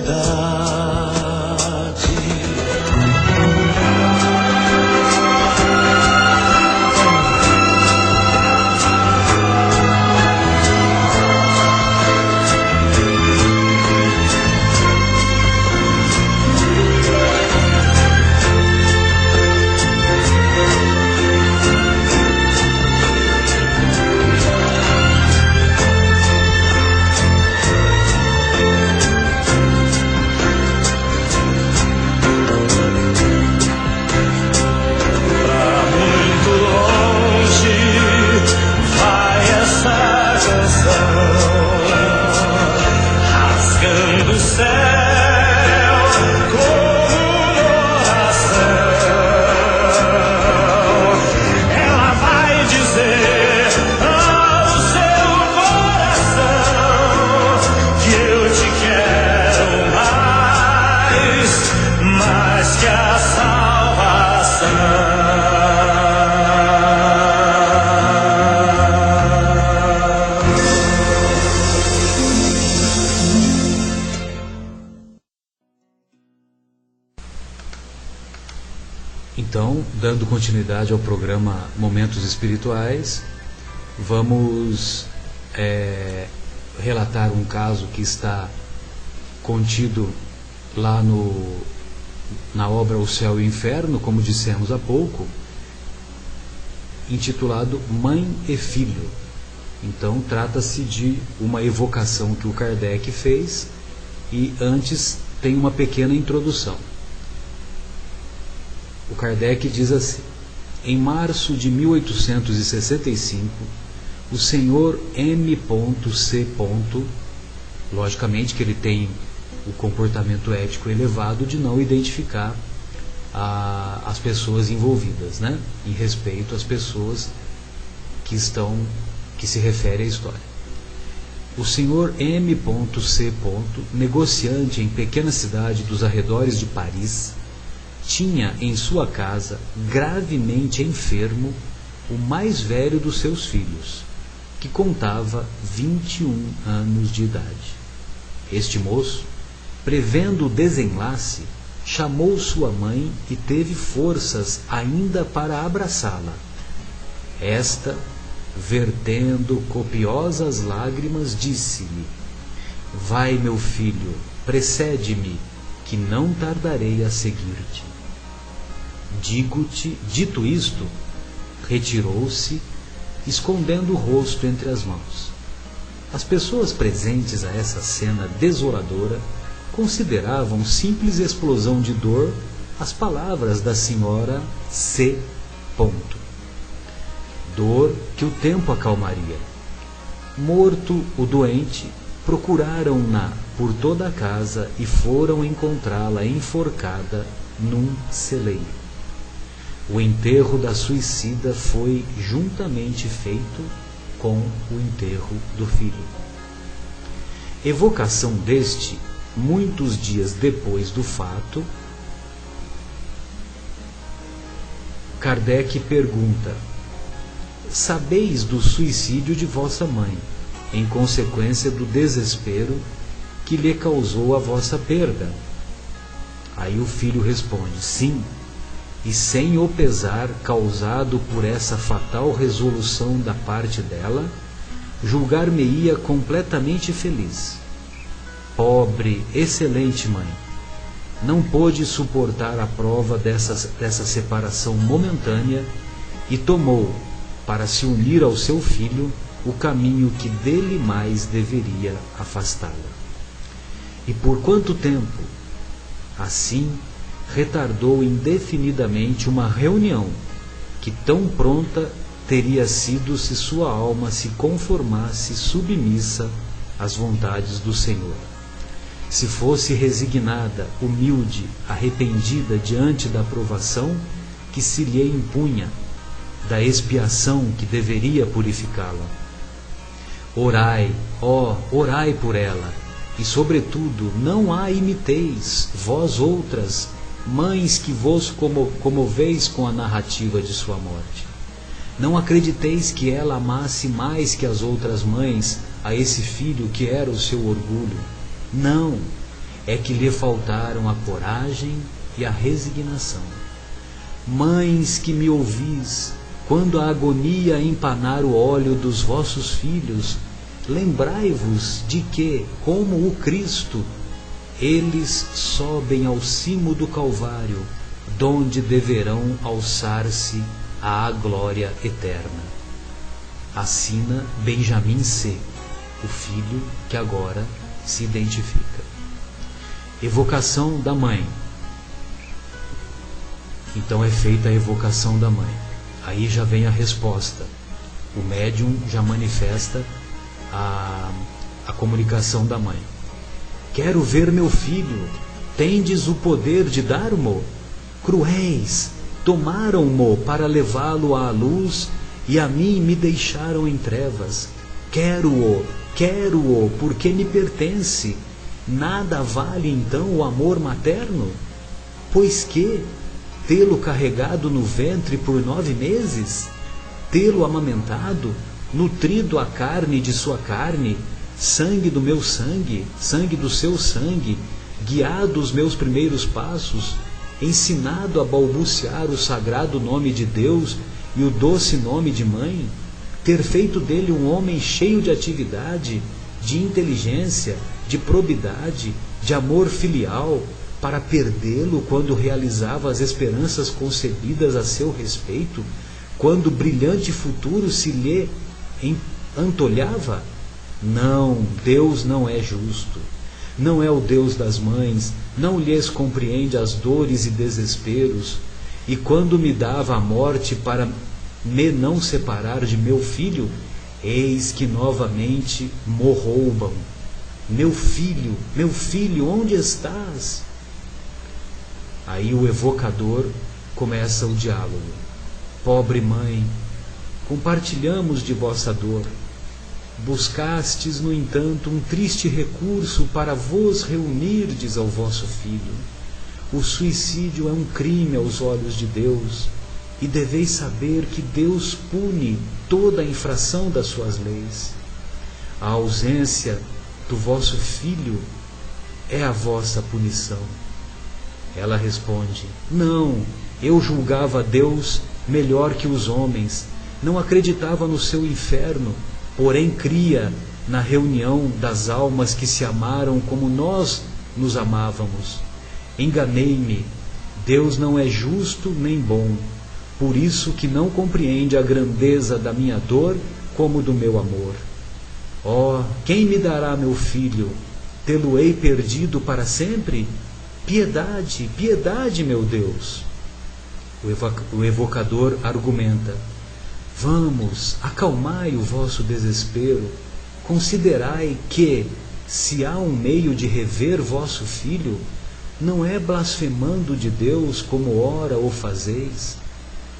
Então, dando continuidade ao programa Momentos Espirituais, vamos relatar um caso que está contido lá na obra O Céu e o Inferno, como dissemos há pouco, intitulado Mãe e Filho. Então, trata-se de uma evocação que o Kardec fez, e antes tem uma pequena introdução. O Kardec diz assim: em março de 1865, o senhor M.C. Logicamente que ele tem o comportamento ético elevado de não identificar as pessoas envolvidas, né? Em respeito às pessoas que se refere à história. O senhor M.C., negociante em pequena cidade dos arredores de Paris, tinha em sua casa, gravemente enfermo, o mais velho dos seus filhos, que contava 21 anos de idade. Este moço, prevendo o desenlace, chamou sua mãe e teve forças ainda para abraçá-la. Esta, vertendo copiosas lágrimas, disse-lhe: vai, meu filho, precede-me, que não tardarei a seguir-te. Dito isto, retirou-se, escondendo o rosto entre as mãos. As pessoas presentes a essa cena desoladora consideravam simples explosão de dor as palavras da senhora C. Dor que o tempo acalmaria. Morto o doente, procuraram-na por toda a casa e foram encontrá-la enforcada num celeiro. O enterro da suicida foi juntamente feito com o enterro do filho. Evocação deste, muitos dias depois do fato, Kardec pergunta: sabeis do suicídio de vossa mãe, em consequência do desespero que lhe causou a vossa perda? Aí o filho responde: sim, e sem o pesar causado por essa fatal resolução da parte dela, julgar-me-ia completamente feliz. Pobre, excelente mãe, não pôde suportar a prova dessa separação momentânea e tomou, para se unir ao seu filho, o caminho que dele mais deveria afastá-la. E por quanto tempo? Assim, retardou indefinidamente uma reunião que tão pronta teria sido se sua alma se conformasse submissa às vontades do Senhor. Se fosse resignada, humilde, arrependida diante da provação que se lhe impunha, da expiação que deveria purificá-la. Orai, orai por ela, e sobretudo não a imiteis, vós outras, mães que vos comoveis com a narrativa de sua morte. Não acrediteis que ela amasse mais que as outras mães a esse filho que era o seu orgulho. Não, é que lhe faltaram a coragem e a resignação. Mães que me ouvis, quando a agonia empanar o óleo dos vossos filhos, lembrai-vos de que, como o Cristo, eles sobem ao cimo do Calvário, donde deverão alçar-se à glória eterna. Assina Benjamin C., o filho que agora se identifica. Evocação da mãe. Então é feita a evocação da mãe. Aí já vem a resposta. O médium já manifesta a comunicação da mãe. Quero ver meu filho. Tendes o poder de dar-mo? Cruéis, tomaram-mo para levá-lo à luz e a mim me deixaram em trevas. Quero-o, porque me pertence. Nada vale então o amor materno? Pois que, tê-lo carregado no ventre por 9 meses, tê-lo amamentado, nutrido a carne de sua carne, sangue do meu sangue, sangue do seu sangue, guiado os meus primeiros passos, ensinado a balbuciar o sagrado nome de Deus e o doce nome de mãe, ter feito dele um homem cheio de atividade, de inteligência, de probidade, de amor filial, para perdê-lo quando realizava as esperanças concebidas a seu respeito, quando o brilhante futuro se lhe antolhava? Não, Deus não é justo. Não é o Deus das mães, não lhes compreende as dores e desesperos, e quando me dava a morte para me não separar de meu filho, eis que novamente mo roubam. Meu filho, onde estás? Aí o evocador começa o diálogo. Pobre mãe, compartilhamos de vossa dor. Buscastes, no entanto, um triste recurso para vos reunirdes ao vosso filho. O suicídio é um crime aos olhos de Deus, e deveis saber que Deus pune toda a infração das suas leis. A ausência do vosso filho é a vossa punição. Ela responde: não, eu julgava Deus melhor que os homens, não acreditava no seu inferno, porém cria na reunião das almas que se amaram como nós nos amávamos. Enganei-me, Deus não é justo nem bom, por isso que não compreende a grandeza da minha dor como do meu amor. Oh, quem me dará meu filho? Tê-lo-ei perdido para sempre? Piedade, piedade, meu Deus! O evocador argumenta: vamos, acalmai o vosso desespero, considerai que, se há um meio de rever vosso filho, não é blasfemando de Deus como ora o fazeis.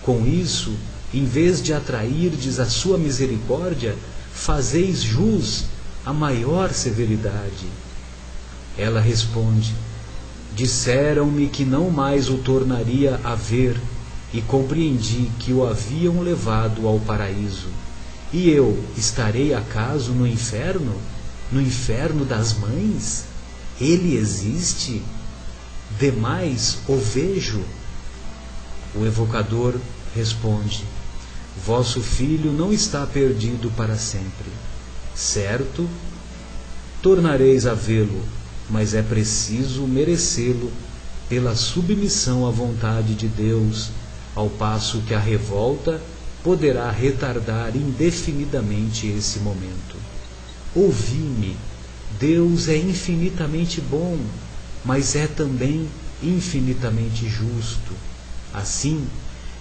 Com isso, em vez de atrairdes a sua misericórdia, fazeis jus a maior severidade. Ela responde: disseram-me que não mais o tornaria a ver, e compreendi que o haviam levado ao paraíso. E eu estarei acaso no inferno? No inferno das mães? Ele existe? Demais o vejo? O evocador responde: vosso filho não está perdido para sempre. Certo, tornareis a vê-lo, mas é preciso merecê-lo pela submissão à vontade de Deus, ao passo que a revolta poderá retardar indefinidamente esse momento. Ouvi-me, Deus é infinitamente bom, mas é também infinitamente justo. Assim,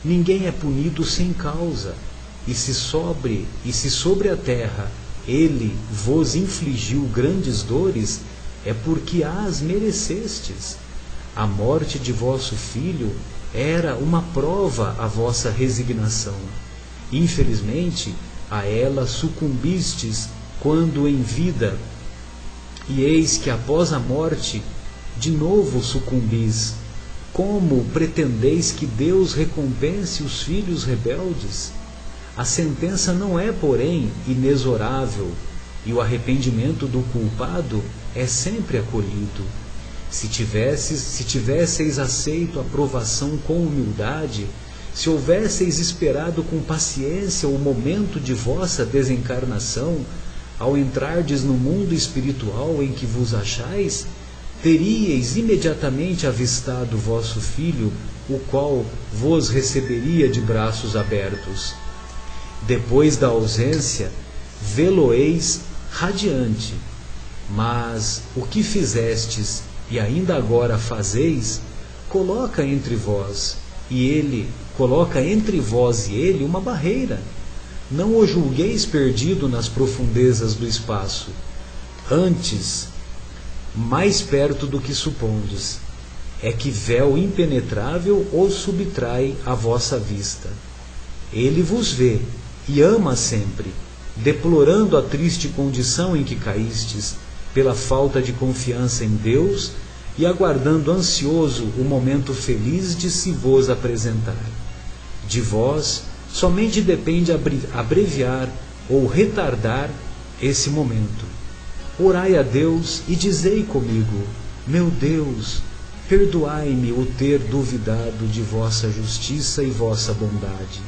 ninguém é punido sem causa, e se sobre a terra ele vos infligiu grandes dores, é porque as merecestes. A morte de vosso filho era uma prova à vossa resignação. Infelizmente, a ela sucumbistes quando em vida, e eis que após a morte, de novo sucumbis. Como pretendeis que Deus recompense os filhos rebeldes? A sentença não é, porém, inexorável, e o arrependimento do culpado é sempre acolhido. Se tivesseis aceito a provação com humildade, se houvesseis esperado com paciência o momento de vossa desencarnação, ao entrardes no mundo espiritual em que vos achais, teríeis imediatamente avistado vosso filho, o qual vos receberia de braços abertos. Depois da ausência, vê-lo-eis radiante. Mas o que fizestes e ainda agora fazeis, coloca entre vós e ele uma barreira. Não o julgueis perdido nas profundezas do espaço. Antes, mais perto do que supondes, é que véu impenetrável o subtrai à vossa vista. Ele vos vê e ama sempre, deplorando a triste condição em que caístes, pela falta de confiança em Deus, e aguardando ansioso o momento feliz de se vos apresentar. De vós somente depende abreviar ou retardar esse momento. Orai a Deus e dizei comigo: meu Deus, Perdoai-me o ter duvidado de vossa justiça e vossa bondade.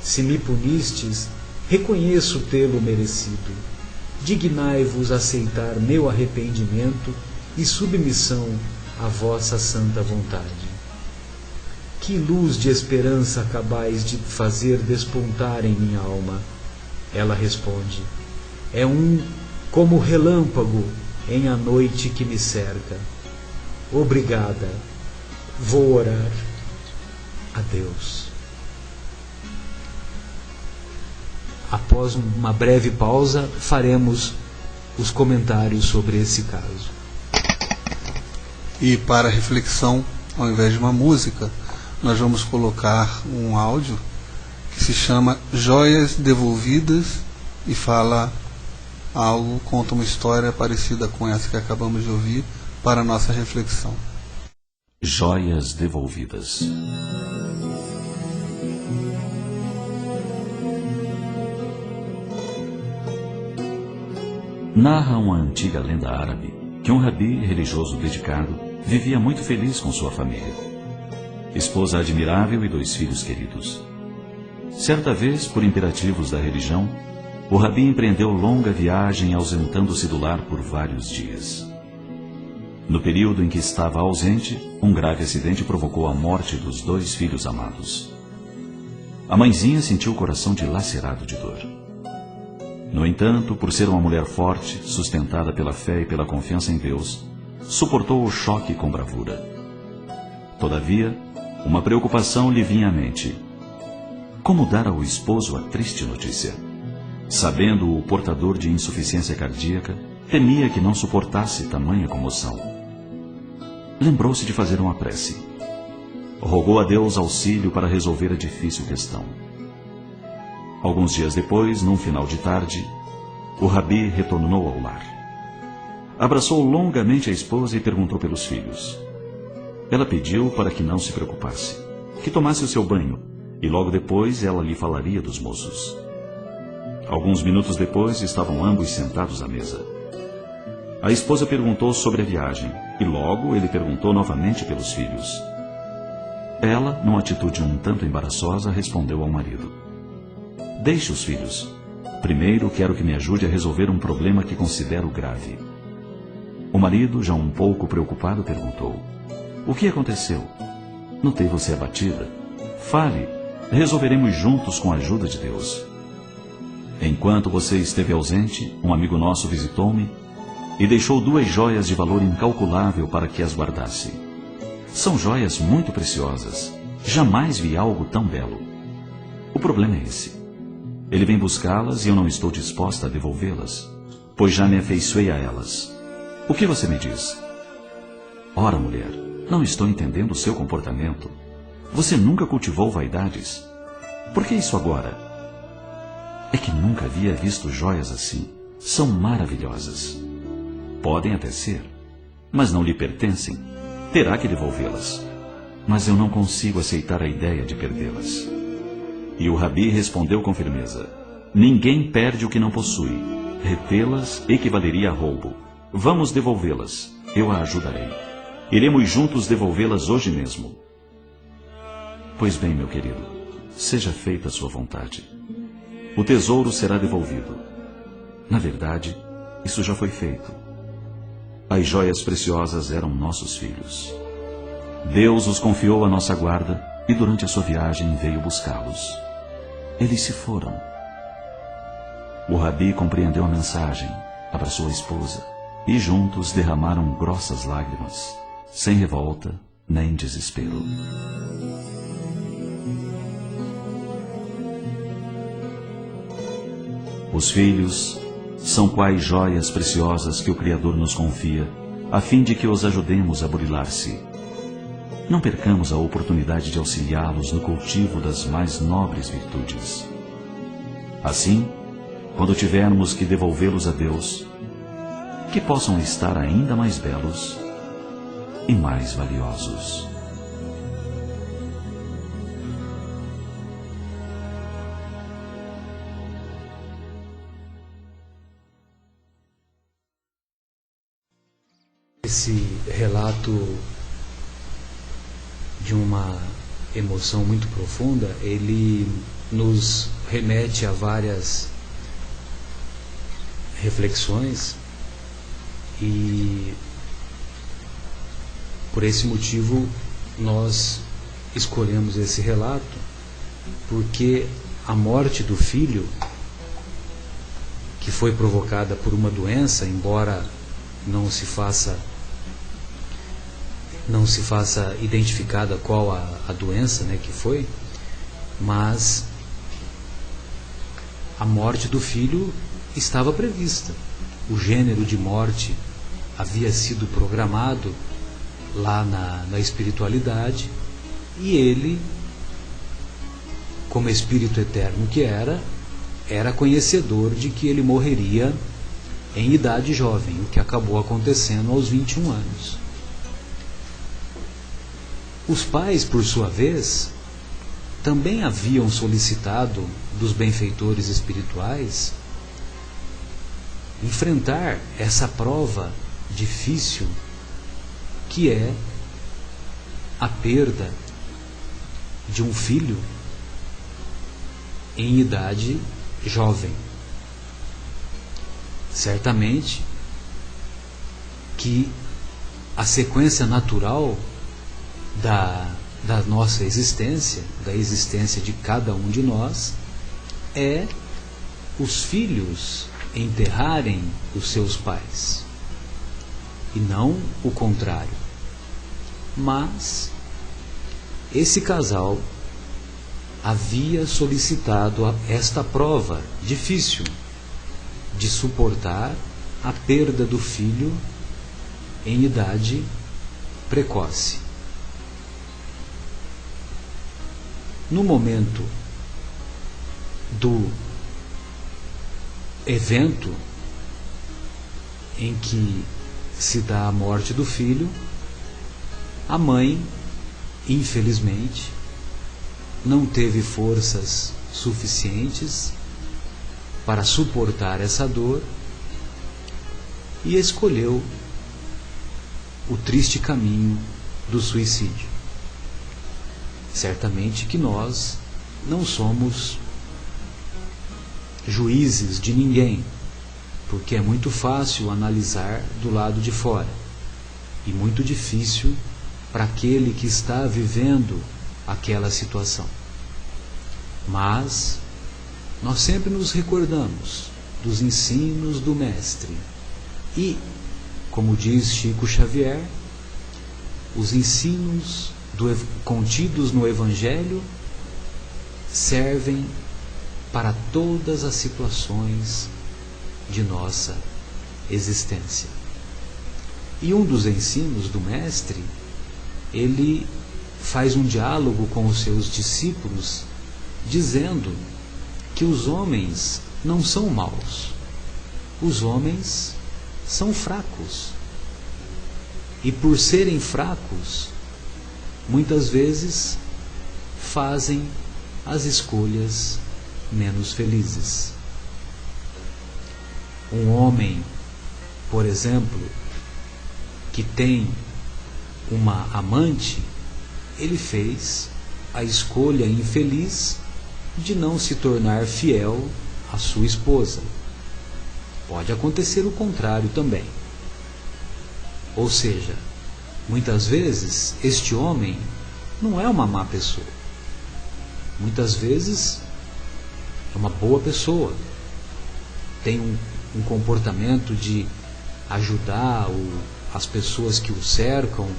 Se me punistes, reconheço tê-lo merecido. Dignai-vos aceitar meu arrependimento e submissão à vossa santa vontade. Que luz de esperança acabais de fazer despontar em minha alma? Ela responde: é como relâmpago em a noite que me cerca. Obrigada, vou orar a Deus. Após uma breve pausa, faremos os comentários sobre esse caso. E para reflexão, ao invés de uma música, nós vamos colocar um áudio que se chama Joias Devolvidas e fala algo, conta uma história parecida com essa que acabamos de ouvir para a nossa reflexão. Joias devolvidas. Narra uma antiga lenda árabe que um rabi religioso dedicado vivia muito feliz com sua família. Esposa admirável e 2 filhos queridos. Certa vez, por imperativos da religião, o rabi empreendeu longa viagem ausentando-se do lar por vários dias. No período em que estava ausente, um grave acidente provocou a morte dos 2 filhos amados. A mãezinha sentiu o coração dilacerado de dor. No entanto, por ser uma mulher forte, sustentada pela fé e pela confiança em Deus, suportou o choque com bravura. Todavia, uma preocupação lhe vinha à mente. Como dar ao esposo a triste notícia? Sabendo o portador de insuficiência cardíaca, temia que não suportasse tamanha comoção. Lembrou-se de fazer uma prece. Rogou a Deus auxílio para resolver a difícil questão. Alguns dias depois, num final de tarde, o rabi retornou ao lar. Abraçou longamente a esposa e perguntou pelos filhos. Ela pediu para que não se preocupasse, que tomasse o seu banho, e logo depois ela lhe falaria dos moços. Alguns minutos depois, estavam ambos sentados à mesa. A esposa perguntou sobre a viagem, e logo ele perguntou novamente pelos filhos. Ela, numa atitude um tanto embaraçosa, respondeu ao marido: deixe os filhos. Primeiro quero que me ajude a resolver um problema que considero grave. O marido, já um pouco preocupado, perguntou: o que aconteceu? Notei você abatida. Fale, resolveremos juntos com a ajuda de Deus. Enquanto você esteve ausente, um amigo nosso visitou-me e deixou 2 joias de valor incalculável para que as guardasse. São joias muito preciosas. Jamais vi algo tão belo. O problema é esse. Ele vem buscá-las e eu não estou disposta a devolvê-las, pois já me afeiçoei a elas. O que você me diz? Ora, mulher, não estou entendendo o seu comportamento. Você nunca cultivou vaidades. Por que isso agora? É que nunca havia visto joias assim. São maravilhosas. Podem até ser, mas não lhe pertencem. Terá que devolvê-las. Mas eu não consigo aceitar a ideia de perdê-las. E o rabi respondeu com firmeza: ninguém perde o que não possui. Retê-las equivaleria a roubo. Vamos devolvê-las. Eu a ajudarei. Iremos juntos devolvê-las hoje mesmo. Pois bem, meu querido, seja feita a sua vontade. O tesouro será devolvido. Na verdade, isso já foi feito. As joias preciosas eram nossos filhos. Deus os confiou à nossa guarda e durante a sua viagem veio buscá-los. Eles se foram. O rabi compreendeu a mensagem, abraçou a esposa e juntos derramaram grossas lágrimas, sem revolta nem desespero. Os filhos são quais joias preciosas que o Criador nos confia, a fim de que os ajudemos a burilar-se. Não percamos a oportunidade de auxiliá-los no cultivo das mais nobres virtudes. Assim, quando tivermos que devolvê-los a Deus, que possam estar ainda mais belos e mais valiosos. Esse relato de uma emoção muito profunda, ele nos remete a várias reflexões, e por esse motivo nós escolhemos esse relato, porque a morte do filho, que foi provocada por uma doença, embora não se faça identificada qual a doença, né, que foi, mas a morte do filho estava prevista. O gênero de morte havia sido programado lá na espiritualidade, e ele, como espírito eterno que era conhecedor de que ele morreria em idade jovem, o que acabou acontecendo aos 21 anos. Os pais, por sua vez, também haviam solicitado dos benfeitores espirituais enfrentar essa prova difícil que é a perda de um filho em idade jovem. Certamente que a sequência natural da nossa existência, da existência de cada um de nós, é os filhos enterrarem os seus pais, e não o contrário. Mas esse casal havia solicitado esta prova difícil de suportar a perda do filho em idade precoce. No momento do evento em que se dá a morte do filho, a mãe, infelizmente, não teve forças suficientes para suportar essa dor e escolheu o triste caminho do suicídio. Certamente que nós não somos juízes de ninguém, porque é muito fácil analisar do lado de fora e muito difícil para aquele que está vivendo aquela situação. Mas nós sempre nos recordamos dos ensinos do Mestre e, como diz Chico Xavier, os ensinos contidos no Evangelho servem para todas as situações de nossa existência. E um dos ensinos do Mestre, ele faz um diálogo com os seus discípulos, dizendo que os homens não são maus, os homens são fracos. E por serem fracos, muitas vezes fazem as escolhas menos felizes. Um homem, por exemplo, que tem uma amante, ele fez a escolha infeliz de não se tornar fiel à sua esposa. Pode acontecer o contrário também. Ou seja, muitas vezes este homem não é uma má pessoa. Muitas vezes é uma boa pessoa. Tem um comportamento de ajudar as pessoas que o cercam,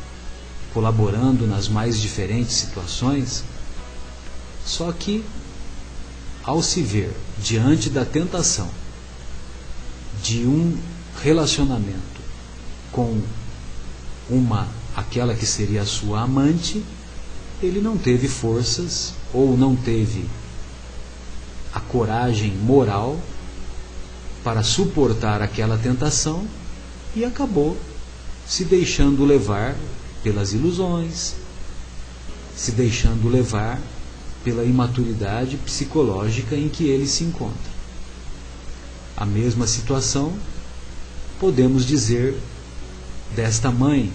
colaborando nas mais diferentes situações. Só que, ao se ver diante da tentação de um relacionamento com aquela que seria a sua amante, ele não teve forças ou não teve a coragem moral para suportar aquela tentação e acabou se deixando levar pelas ilusões, se deixando levar pela imaturidade psicológica em que ele se encontra. A mesma situação podemos dizer desta mãe,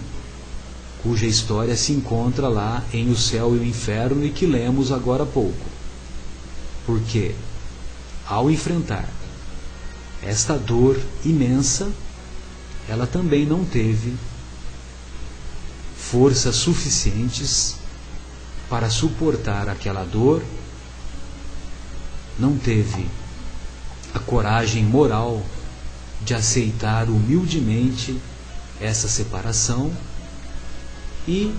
cuja história se encontra lá em O Céu e o Inferno e que lemos agora há pouco. Porque, ao enfrentar esta dor imensa, ela também não teve forças suficientes para suportar aquela dor, não teve a coragem moral de aceitar humildemente essa separação e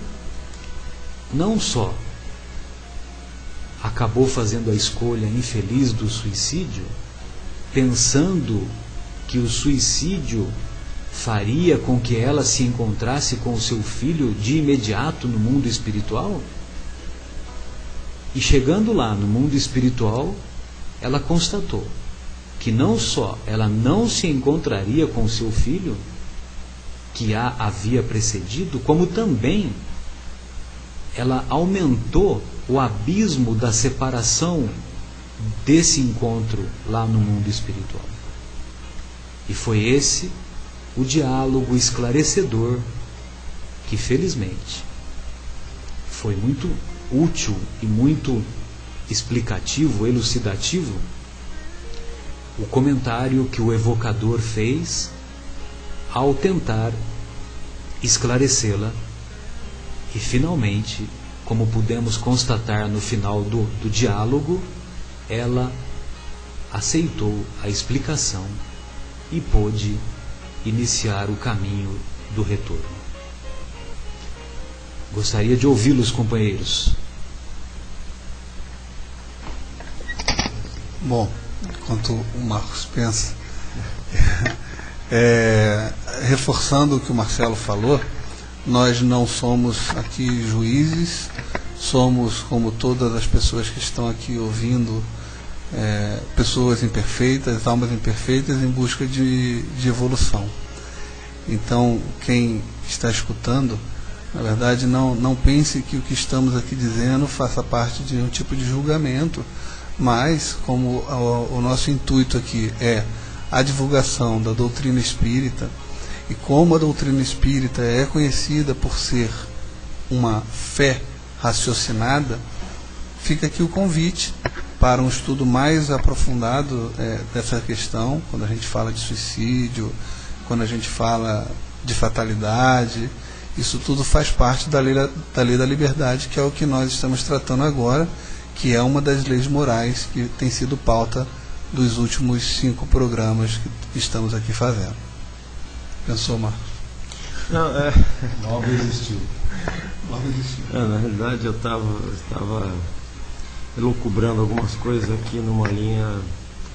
não só acabou fazendo a escolha infeliz do suicídio, pensando que o suicídio faria com que ela se encontrasse com o seu filho de imediato no mundo espiritual. E chegando lá no mundo espiritual, ela constatou que não só ela não se encontraria com o seu filho, que a havia precedido, como também ela aumentou o abismo da separação desse encontro lá no mundo espiritual. E foi esse o diálogo esclarecedor que, felizmente, foi muito útil e muito explicativo, elucidativo, o comentário que o evocador fez ao tentar esclarecê-la. E finalmente, como pudemos constatar no final do diálogo, ela aceitou a explicação e pôde iniciar o caminho do retorno. Gostaria de ouvi-los, companheiros. Bom, enquanto o Marcos pensa, reforçando o que o Marcelo falou, nós não somos aqui juízes, somos, como todas as pessoas que estão aqui ouvindo, pessoas imperfeitas, almas imperfeitas em busca de evolução. Então, quem está escutando, na verdade, não pense que o que estamos aqui dizendo faça parte de um tipo de julgamento, mas como o nosso intuito aqui é a divulgação da doutrina espírita, e como a doutrina espírita é conhecida por ser uma fé raciocinada, fica aqui o convite para um estudo mais aprofundado dessa questão, quando a gente fala de suicídio, quando a gente fala de fatalidade. Isso tudo faz parte da lei da liberdade, que é o que nós estamos tratando agora, que é uma das leis morais que tem sido pauta dos últimos 5 programas que estamos aqui fazendo. Pensou, Marcos? Não, Logo existiu. Na realidade, eu estava elucubrando algumas coisas aqui numa linha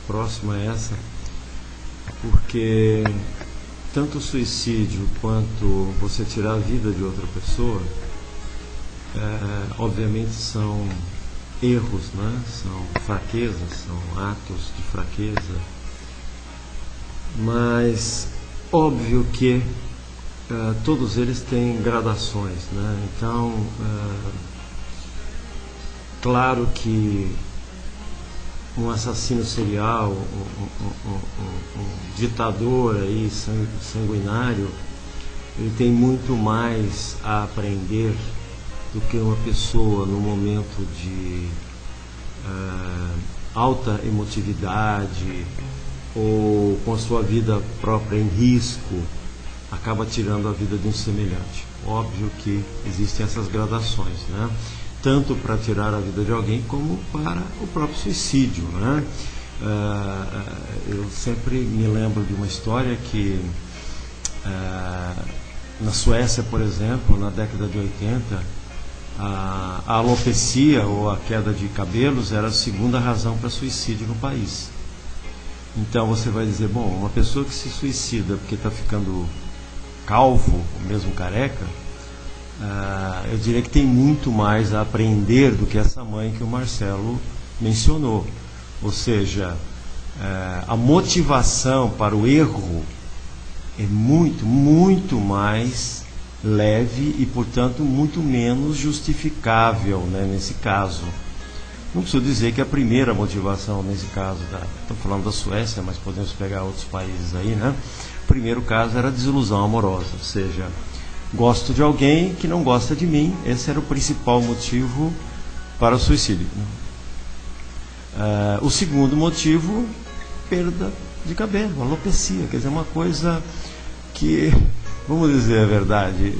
próxima a essa, porque tanto o suicídio quanto você tirar a vida de outra pessoa, obviamente são erros, né? São fraquezas, são atos de fraqueza, mas óbvio que todos eles têm gradações, né? Então, claro que um assassino serial, um ditador aí sanguinário, ele tem muito mais a aprender do que uma pessoa no momento de alta emotividade ou com a sua vida própria em risco, acaba tirando a vida de um semelhante. Óbvio que existem essas gradações, né? Tanto para tirar a vida de alguém como para o próprio suicídio, né? Eu sempre me lembro de uma história que na Suécia, por exemplo, na década de 80, a alopecia ou a queda de cabelos era a segunda razão para suicídio no país. Então você vai dizer, bom, uma pessoa que se suicida porque está ficando calvo, ou mesmo careca, eu diria que tem muito mais a aprender do que essa mãe que o Marcelo mencionou. Ou seja, a motivação para o erro é muito, muito mais leve e, portanto, muito menos justificável, né, nesse caso. Não preciso dizer que a primeira motivação nesse caso, estou falando da Suécia, mas podemos pegar outros países aí, né? O primeiro caso era a desilusão amorosa, ou seja, gosto de alguém que não gosta de mim. Esse era o principal motivo para o suicídio. O segundo motivo, perda de cabelo, alopecia, quer dizer, uma coisa que, vamos dizer a verdade,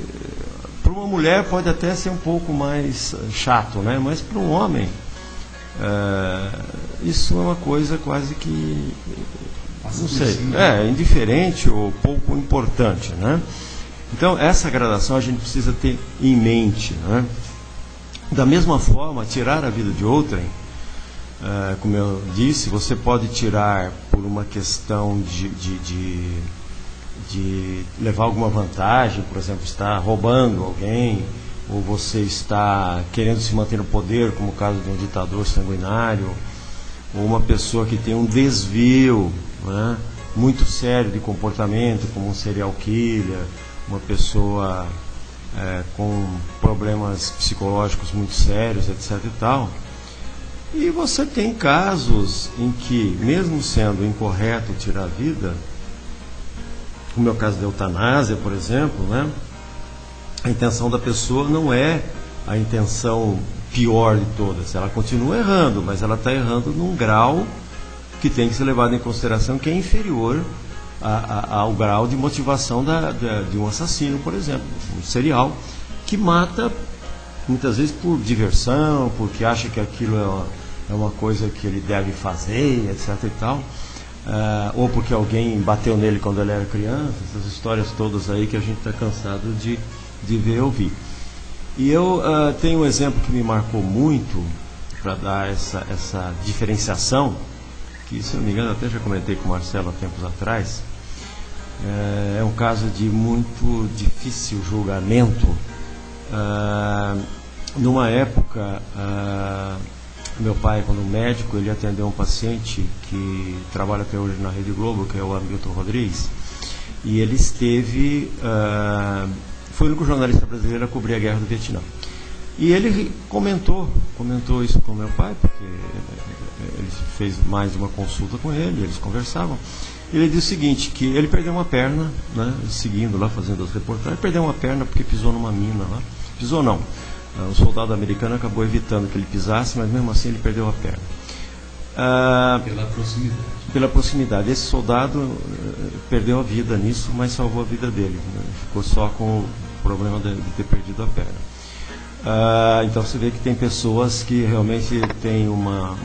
para uma mulher pode até ser um pouco mais chato, né? Mas para um homem, isso é uma coisa quase que, não sei, indiferente ou pouco importante, né? Então, essa gradação a gente precisa ter em mente, né? Da mesma forma, tirar a vida de outrem, como eu disse, você pode tirar por uma questão de levar alguma vantagem, por exemplo, estar roubando alguém, ou você está querendo se manter no poder, como o caso de um ditador sanguinário, ou uma pessoa que tem um desvio, né, muito sério de comportamento, como um serial killer, uma pessoa com problemas psicológicos muito sérios, etc. e tal. E você tem casos em que, mesmo sendo incorreto tirar a vida, como é o caso da eutanásia, por exemplo, né, a intenção da pessoa não é a intenção pior de todas. Ela continua errando, mas ela está errando num grau que tem que ser levado em consideração, que é inferior ao grau de motivação de um assassino, por exemplo, um serial, que mata muitas vezes por diversão, porque acha que aquilo é uma coisa que ele deve fazer, etc. e tal, ou porque alguém bateu nele quando ele era criança, essas histórias todas aí que a gente está cansado de ver e ouvir. E eu tenho um exemplo que me marcou muito para dar essa diferenciação, que, se não me engano, até já comentei com o Marcelo há tempos atrás. É um caso de muito difícil julgamento. Numa época, meu pai, quando médico, ele atendeu um paciente que trabalha até hoje na Rede Globo, que é o Hamilton Rodrigues, e ele esteve... foi o único jornalista brasileiro a cobrir a guerra do Vietnã. E ele comentou isso com meu pai, porque ele fez mais de uma consulta com ele, eles conversavam. Ele disse o seguinte, que ele perdeu uma perna, né, seguindo lá, fazendo as reportagens, perdeu uma perna porque pisou numa mina lá. Pisou não. Um soldado americano acabou evitando que ele pisasse, mas mesmo assim ele perdeu a perna. Pela proximidade. Pela proximidade. Esse soldado perdeu a vida nisso, mas salvou a vida dele, né? Ficou só com o problema de ter perdido a perna. Então você vê que tem pessoas que realmente têm uma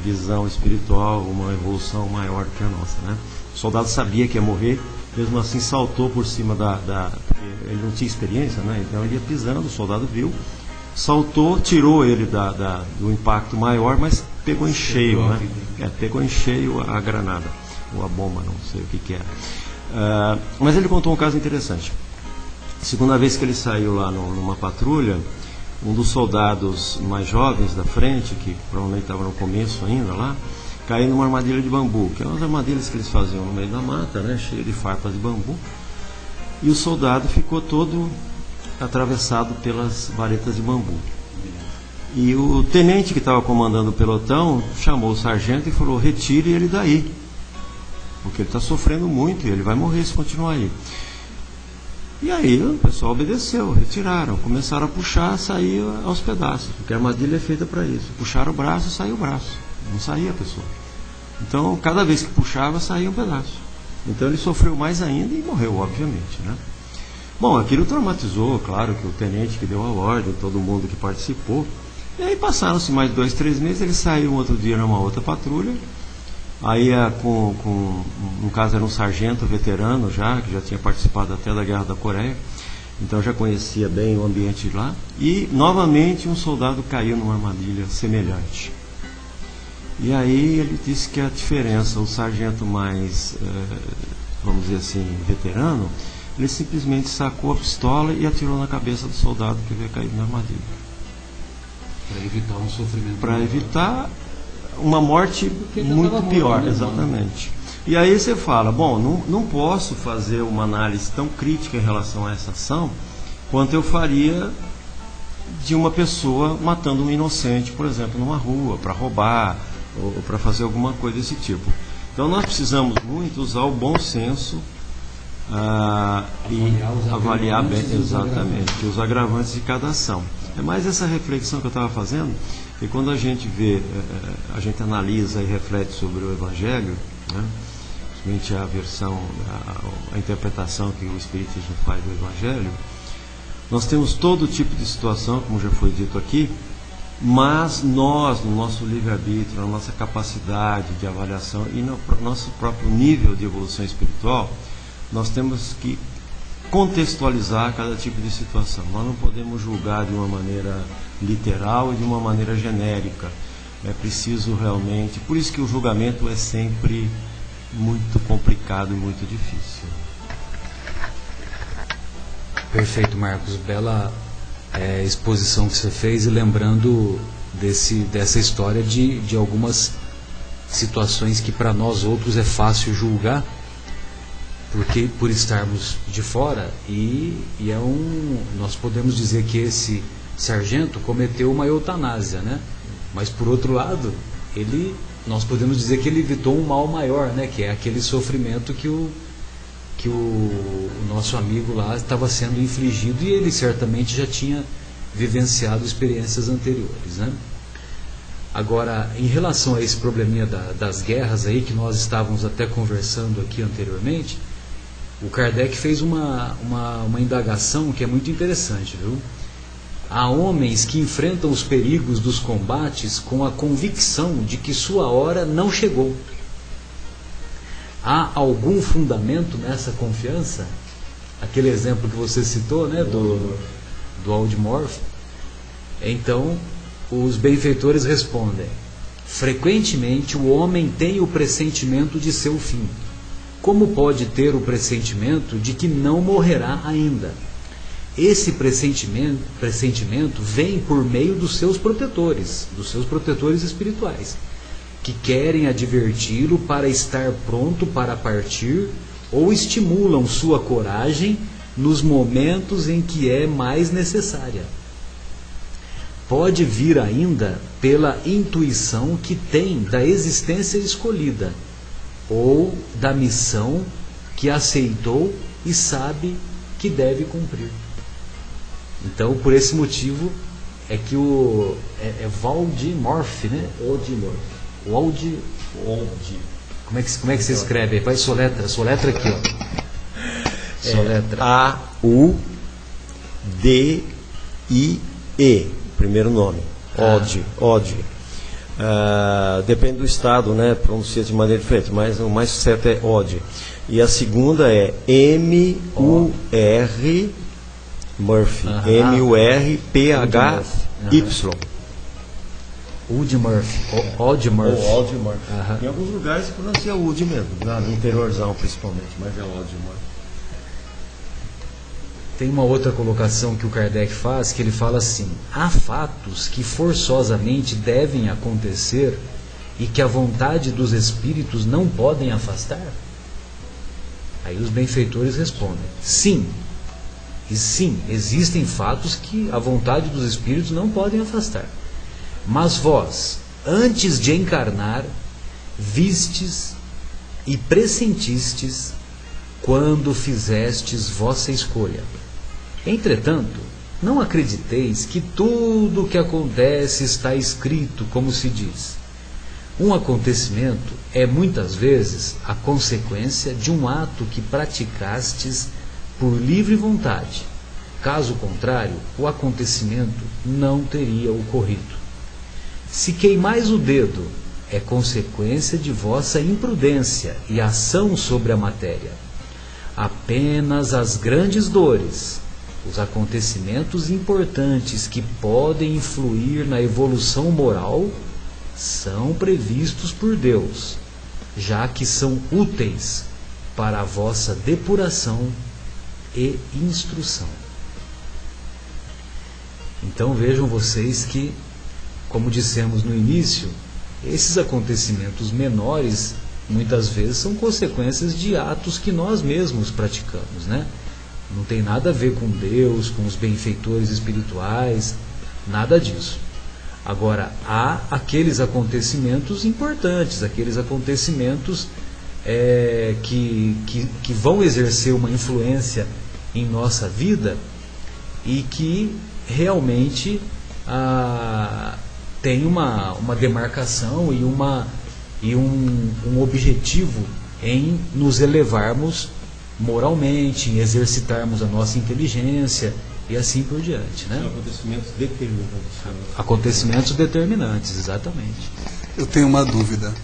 visão espiritual, uma evolução maior do que a nossa, né? O soldado sabia que ia morrer, mesmo assim saltou por cima ele não tinha experiência, né? Então ele ia pisando, o soldado viu, saltou, tirou ele do impacto maior, mas pegou em cheio, né? Pegou em cheio a granada, ou a bomba, não sei o que era. Mas ele contou um caso interessante. Segunda vez que ele saiu lá numa patrulha, um dos soldados mais jovens da frente, que provavelmente estava no começo ainda lá, caiu numa armadilha de bambu, que é umas armadilhas que eles faziam no meio da mata, né, cheia de farpas de bambu, e o soldado ficou todo atravessado pelas varetas de bambu. E o tenente que estava comandando o pelotão chamou o sargento e falou: retire ele daí, porque ele está sofrendo muito e ele vai morrer se continuar aí. E aí o pessoal obedeceu, retiraram, começaram a puxar, sair aos pedaços, porque a armadilha é feita para isso. Puxaram o braço, saiu o braço, não saía a pessoa. Então cada vez que puxava, saía um pedaço. Então ele sofreu mais ainda e morreu, obviamente, né? Bom, aquilo traumatizou, claro, que o tenente que deu a ordem, todo mundo que participou. E aí passaram-se mais 2, 3 meses, ele saiu um outro dia numa outra patrulha. Aí, no caso, era um sargento veterano já, que já tinha participado até da Guerra da Coreia, então já conhecia bem o ambiente lá. E, novamente, um soldado caiu numa armadilha semelhante. E aí ele disse que a diferença, o sargento mais, vamos dizer assim, veterano, ele simplesmente sacou a pistola e atirou na cabeça do soldado que havia caído na armadilha. Para evitar um sofrimento. Para evitar uma morte muito pior, exatamente. E aí você fala, bom, não posso fazer uma análise tão crítica em relação a essa ação quanto eu faria de uma pessoa matando um inocente, por exemplo, numa rua, para roubar ou para fazer alguma coisa desse tipo. Então nós precisamos muito usar o bom senso e avaliar bem exatamente os agravantes de cada ação. É mais essa reflexão que eu estava fazendo, e quando a gente vê, a gente analisa e reflete sobre o Evangelho, né, principalmente a versão, a interpretação que o Espiritismo faz do Evangelho, nós temos todo tipo de situação, como já foi dito aqui, mas nós, no nosso livre-arbítrio, na nossa capacidade de avaliação e no nosso próprio nível de evolução espiritual, nós temos que contextualizar cada tipo de situação. Nós não podemos julgar de uma maneira literal e de uma maneira genérica. É preciso realmente... Por isso que o julgamento é sempre muito complicado e muito difícil. Perfeito, Marcos. Bela exposição que você fez, e lembrando dessa história de algumas situações que para nós outros é fácil julgar, porque por estarmos de fora, e nós podemos dizer que esse sargento cometeu uma eutanásia, né? Mas por outro lado, nós podemos dizer que ele evitou um mal maior, né? Que é aquele sofrimento que o nosso amigo lá estava sendo infligido, e ele certamente já tinha vivenciado experiências anteriores, né? Agora, em relação a esse probleminha das guerras aí, que nós estávamos até conversando aqui anteriormente, o Kardec fez uma indagação que é muito interessante, viu? Há homens que enfrentam os perigos dos combates com a convicção de que sua hora não chegou. Há algum fundamento nessa confiança? Aquele exemplo que você citou, né, do Aldmorf. Então, os benfeitores respondem: frequentemente o homem tem o pressentimento de seu fim. Como pode ter o pressentimento de que não morrerá ainda? Esse pressentimento vem por meio dos seus protetores espirituais, que querem adverti-lo para estar pronto para partir, ou estimulam sua coragem nos momentos em que é mais necessária. Pode vir ainda pela intuição que tem da existência escolhida, ou da missão que aceitou e sabe que deve cumprir. Então, por esse motivo é que Waldemorf, né? Waldemorf. Como é que você escreve? Vai, soletra aqui, ó. Soletra. A-U-D-I-E, primeiro nome. Ode. Depende do estado, né? Pronuncia de maneira diferente, mas o mais certo é Ode. E a segunda é M-U-R Murphy. M-U-R-P-H-Y. Waldemorf. Em alguns lugares se pronuncia Wood mesmo, no interiorzão principalmente, mas é Waldemorf. Tem uma outra colocação que o Kardec faz, que ele fala assim: há fatos que forçosamente devem acontecer e que a vontade dos espíritos não podem afastar? Aí os benfeitores respondem: sim. E sim, existem fatos que a vontade dos espíritos não podem afastar. Mas vós, antes de encarnar, vistes e pressentistes quando fizestes vossa escolha. Entretanto, não acrediteis que tudo o que acontece está escrito, como se diz. Um acontecimento é muitas vezes a consequência de um ato que praticastes por livre vontade. Caso contrário, o acontecimento não teria ocorrido. Se queimais o dedo, é consequência de vossa imprudência e ação sobre a matéria. Apenas as grandes dores, os acontecimentos importantes que podem influir na evolução moral, são previstos por Deus, já que são úteis para a vossa depuração e instrução. Então vejam vocês que, como dissemos no início, esses acontecimentos menores muitas vezes são consequências de atos que nós mesmos praticamos, né? Não tem nada a ver com Deus, com os benfeitores espirituais, nada disso. Agora, há aqueles acontecimentos importantes, aqueles acontecimentos que vão exercer uma influência em nossa vida e que realmente tem uma demarcação e um objetivo em nos elevarmos moralmente, em exercitarmos a nossa inteligência e assim por diante, né? Acontecimentos determinantes. Acontecimentos determinantes, exatamente. Eu tenho uma dúvida.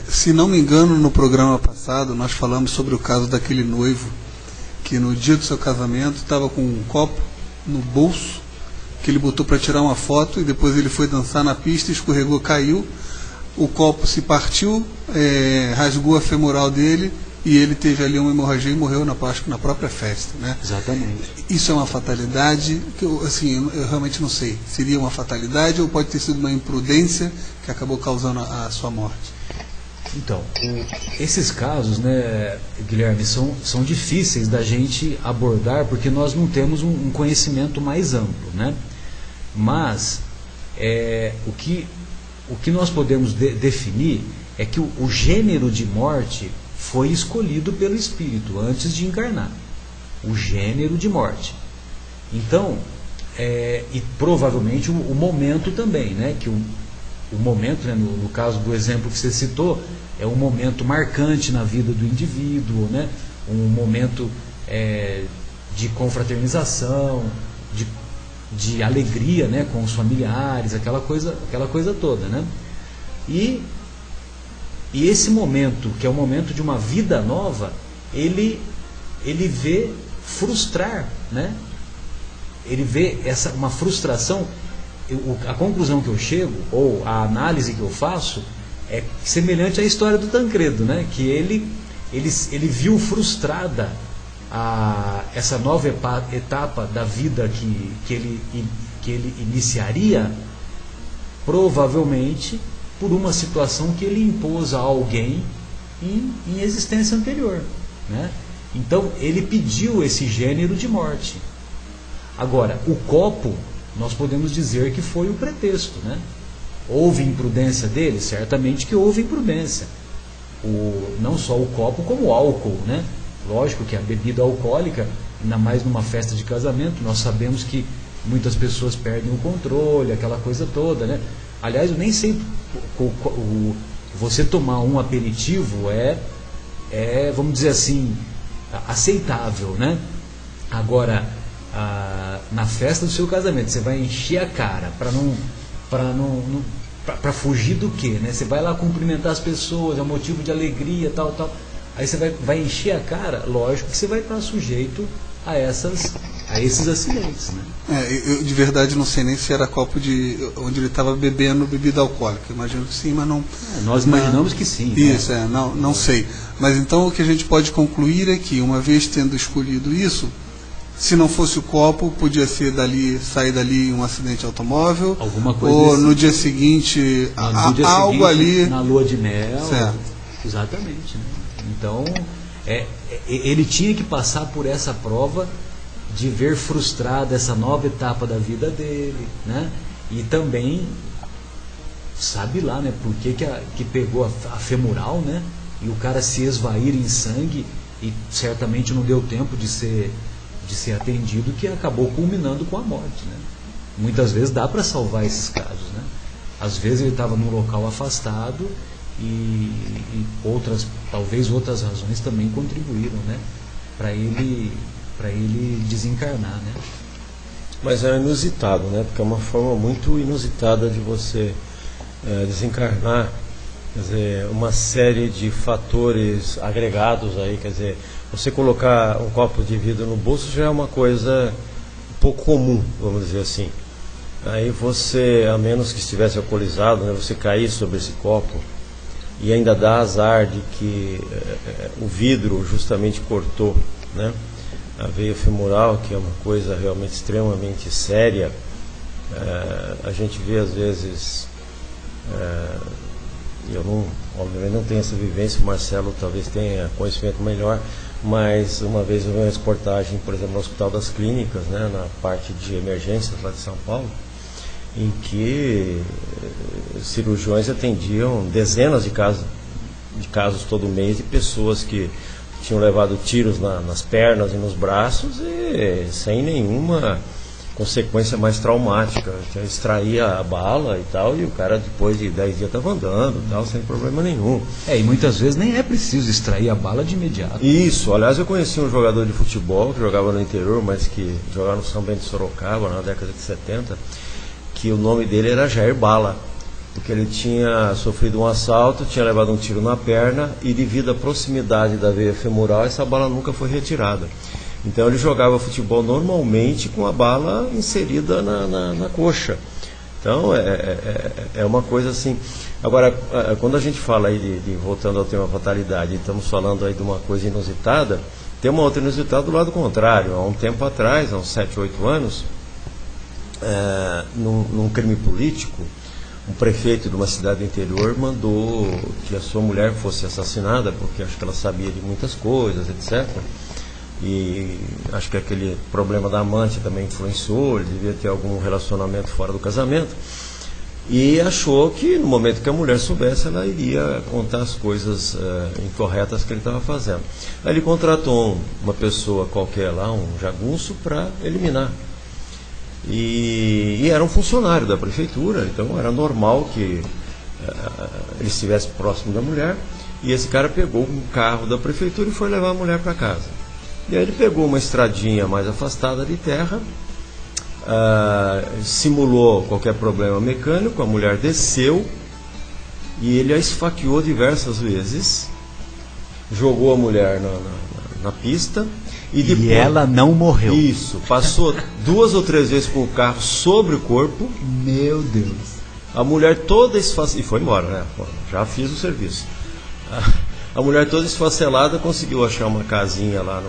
Se não me engano, no programa passado nós falamos sobre o caso daquele noivo que no dia do seu casamento estava com um copo no bolso que ele botou para tirar uma foto e depois ele foi dançar na pista, escorregou, caiu, o copo se partiu, rasgou a femoral dele e ele teve ali uma hemorragia e morreu na própria festa, né? Exatamente. Isso é uma fatalidade que eu realmente não sei. Seria uma fatalidade ou pode ter sido uma imprudência que acabou causando a sua morte? Então, esses casos, né, Guilherme, são difíceis da gente abordar porque nós não temos um conhecimento mais amplo, né? Mas o que nós podemos definir é que o gênero de morte foi escolhido pelo espírito antes de encarnar. O gênero de morte. Então, e provavelmente o momento também, né? Que o momento, né, no caso do exemplo que você citou, é um momento marcante na vida do indivíduo, né? Um momento de confraternização, de alegria, né, com os familiares, aquela coisa toda, né? E esse momento, que é o momento de uma vida nova, ele vê frustrar, né? Ele vê uma frustração. A conclusão que eu chego, ou a análise que eu faço, é semelhante à história do Tancredo, né? Que ele viu frustrada essa nova etapa da vida que ele iniciaria, provavelmente por uma situação que ele impôs a alguém em existência anterior, né? Então ele pediu esse gênero de morte. Agora, o copo, nós podemos dizer que foi o pretexto, né? Houve imprudência dele? Certamente que houve imprudência. Não só o copo, como o álcool, né? Lógico que a bebida alcoólica, ainda mais numa festa de casamento, nós sabemos que muitas pessoas perdem o controle, aquela coisa toda, né? Aliás, eu nem sei, você tomar um aperitivo vamos dizer assim, aceitável, né? Agora, na festa do seu casamento, você vai encher a cara para fugir do quê, né? Você vai lá cumprimentar as pessoas, é um motivo de alegria, tal. Aí você vai encher a cara, lógico que você vai estar sujeito a esses acidentes, né? Eu de verdade não sei nem se era copo onde ele estava bebendo bebida alcoólica. Imagino que sim, mas não. Nós imaginamos que sim. Isso, né? Não sei. Mas então o que a gente pode concluir é que, uma vez tendo escolhido isso, se não fosse o copo, podia ser sair dali um acidente automóvel, alguma coisa ou no dia seguinte, algo ali. Na lua de mel. Certo. Exatamente, né? Então, ele tinha que passar por essa prova de ver frustrada essa nova etapa da vida dele, né? E também, sabe lá, né? Por que pegou a femoral, né? E o cara se esvair em sangue e certamente não deu tempo de ser atendido, que acabou culminando com a morte, né? Muitas vezes dá para salvar esses casos, né? Às vezes ele estava num local afastado e talvez outras razões também contribuíram, né? Para ele desencarnar, né? Mas é inusitado, né? Porque é uma forma muito inusitada de você desencarnar. Quer dizer, uma série de fatores agregados aí, quer dizer, você colocar um copo de vidro no bolso já é uma coisa um pouco comum, vamos dizer assim. Aí você, a menos que estivesse alcoolizado, né, você cair sobre esse copo e ainda dá azar de que o vidro justamente cortou, né, a veia femoral, que é uma coisa realmente extremamente séria. A gente vê às vezes, eu obviamente não tenho essa vivência, o Marcelo talvez tenha conhecimento melhor, mas uma vez eu vi uma reportagem, por exemplo, no Hospital das Clínicas, né, na parte de emergências lá de São Paulo, em que cirurgiões atendiam dezenas de casos de casos todo mês de pessoas que tinham levado tiros nas pernas e nos braços e sem nenhuma consequência mais traumática. Extraía a bala e tal, e o cara depois de 10 dias estava andando e tal, sem problema nenhum. E muitas vezes nem é preciso extrair a bala de imediato. Isso, aliás, eu conheci um jogador de futebol que jogava no interior, mas que jogava no São Bento de Sorocaba na década de 70, que o nome dele era Jair Bala, porque ele tinha sofrido um assalto, tinha levado um tiro na perna e devido à proximidade da veia femoral, essa bala nunca foi retirada. Então ele jogava futebol normalmente com a bala inserida na coxa. Então é uma coisa assim. Agora, quando a gente fala aí voltando ao tema fatalidade, estamos falando aí de uma coisa inusitada, tem uma outra inusitada do lado contrário. Há um tempo atrás, há uns 7, 8 anos, num crime político, um prefeito de uma cidade do interior mandou que a sua mulher fosse assassinada, porque acho que ela sabia de muitas coisas, etc. E acho que aquele problema da amante também influenciou, ele devia ter algum relacionamento fora do casamento. E achou que no momento que a mulher soubesse, ela iria contar as coisas incorretas que ele estava fazendo. Aí ele contratou uma pessoa qualquer lá, um jagunço, para eliminar. E era um funcionário da prefeitura, então era normal que ele estivesse próximo da mulher. E esse cara pegou um carro da prefeitura e foi levar a mulher para casa. E aí ele pegou uma estradinha mais afastada de terra, simulou qualquer problema mecânico, a mulher desceu e ele a esfaqueou diversas vezes, jogou a mulher na pista e depois... E ela não morreu. Isso, passou 2 ou 3 vezes com o carro sobre o corpo. Meu Deus. A mulher toda esfacelada, e foi embora, né? Já fiz o serviço. A mulher toda esfacelada conseguiu achar uma casinha lá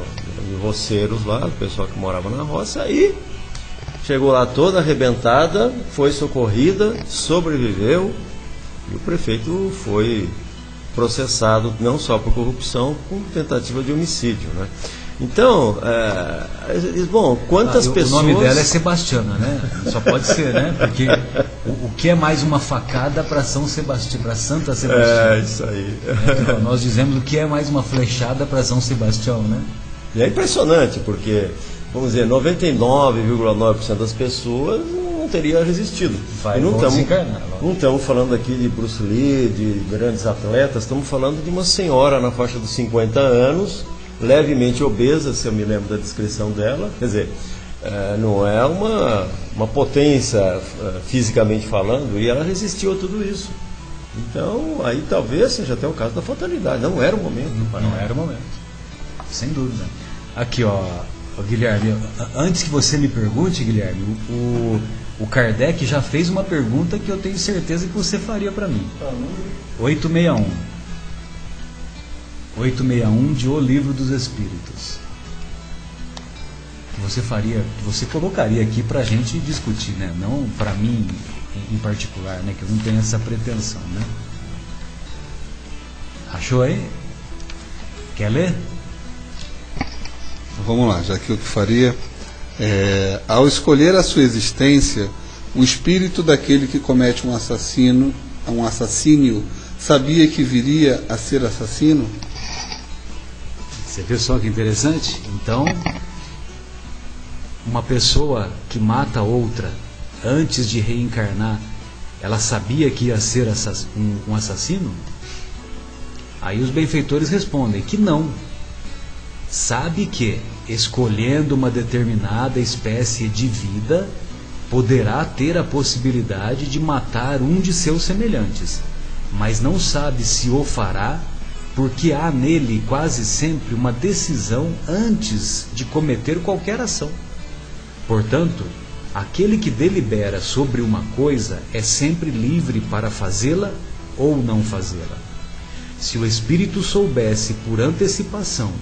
em Roceiros, lá, o pessoal que morava na roça, e chegou lá toda arrebentada, foi socorrida, sobreviveu, e o prefeito foi processado não só por corrupção, como tentativa de homicídio, né? Então, bom, quantas pessoas... O nome dela é Sebastiana, né? Só pode ser, né? Porque o que é mais uma facada para São Sebastião, para Santa Sebastião? Isso aí. Então, nós dizemos o que é mais uma flechada para São Sebastião, né? E é impressionante, porque, vamos dizer, 99,9% das pessoas não teria resistido. Vai, e não não estamos falando aqui de Bruce Lee, de grandes atletas, estamos falando de uma senhora na faixa dos 50 anos, levemente obesa, se eu me lembro da descrição dela, quer dizer, não é uma potência fisicamente falando, e ela resistiu a tudo isso. Então, aí talvez seja até o caso da fatalidade, não era o momento. Não era o momento, sem dúvida. Aqui, ó, Guilherme, antes que você me pergunte, Guilherme, o Kardec já fez uma pergunta que eu tenho certeza que você faria para mim. 861 de O Livro dos Espíritos. Que você colocaria aqui para a gente discutir, né? Não para mim em particular, né? Que eu não tenho essa pretensão, né? Achou aí? Quer ler? Vamos lá, já que o que faria ao escolher a sua existência, o espírito daquele que comete um assassínio sabia que viria a ser assassino? Você viu só que interessante? Então, uma pessoa que mata outra antes de reencarnar, ela sabia que ia ser um assassino? Aí os benfeitores respondem que não. Sabe que, escolhendo uma determinada espécie de vida, poderá ter a possibilidade de matar um de seus semelhantes, mas não sabe se o fará, porque há nele quase sempre uma decisão antes de cometer qualquer ação. Portanto, aquele que delibera sobre uma coisa é sempre livre para fazê-la ou não fazê-la. Se o espírito soubesse por antecipação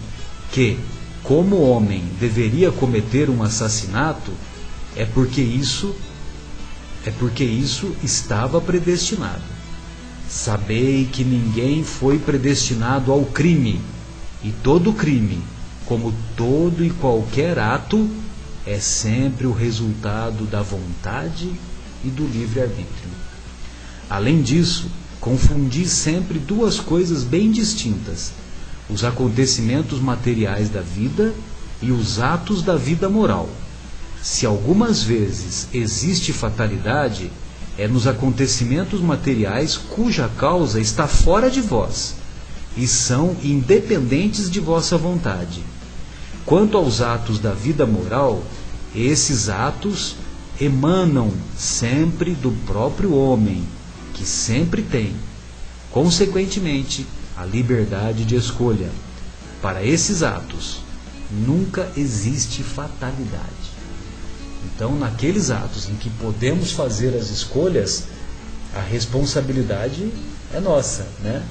que, como homem, deveria cometer um assassinato, é porque isso estava predestinado. Sabei que ninguém foi predestinado ao crime, e todo crime, como todo e qualquer ato, é sempre o resultado da vontade e do livre-arbítrio. Além disso, confundir sempre duas coisas bem distintas: os acontecimentos materiais da vida e os atos da vida moral. Se algumas vezes existe fatalidade, é nos acontecimentos materiais cuja causa está fora de vós e são independentes de vossa vontade. Quanto aos atos da vida moral, esses atos emanam sempre do próprio homem, que sempre tem, consequentemente, a liberdade de escolha. Para esses atos, nunca existe fatalidade. Então, naqueles atos em que podemos fazer as escolhas, a responsabilidade é nossa, né?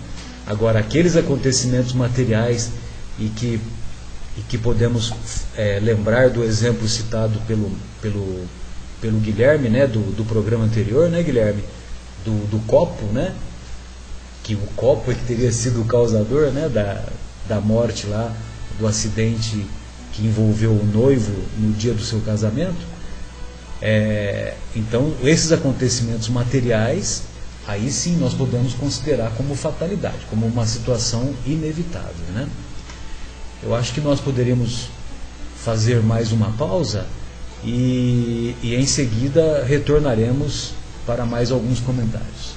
Agora, aqueles acontecimentos materiais e que podemos lembrar do exemplo citado pelo Guilherme, né, do programa anterior, né, Guilherme, do copo, né, que o copo é que teria sido o causador, né, da morte lá, do acidente que envolveu o noivo no dia do seu casamento. Então, esses acontecimentos materiais, aí sim nós podemos considerar como fatalidade, como uma situação inevitável, né? Eu acho que nós poderíamos fazer mais uma pausa e em seguida retornaremos para mais alguns comentários.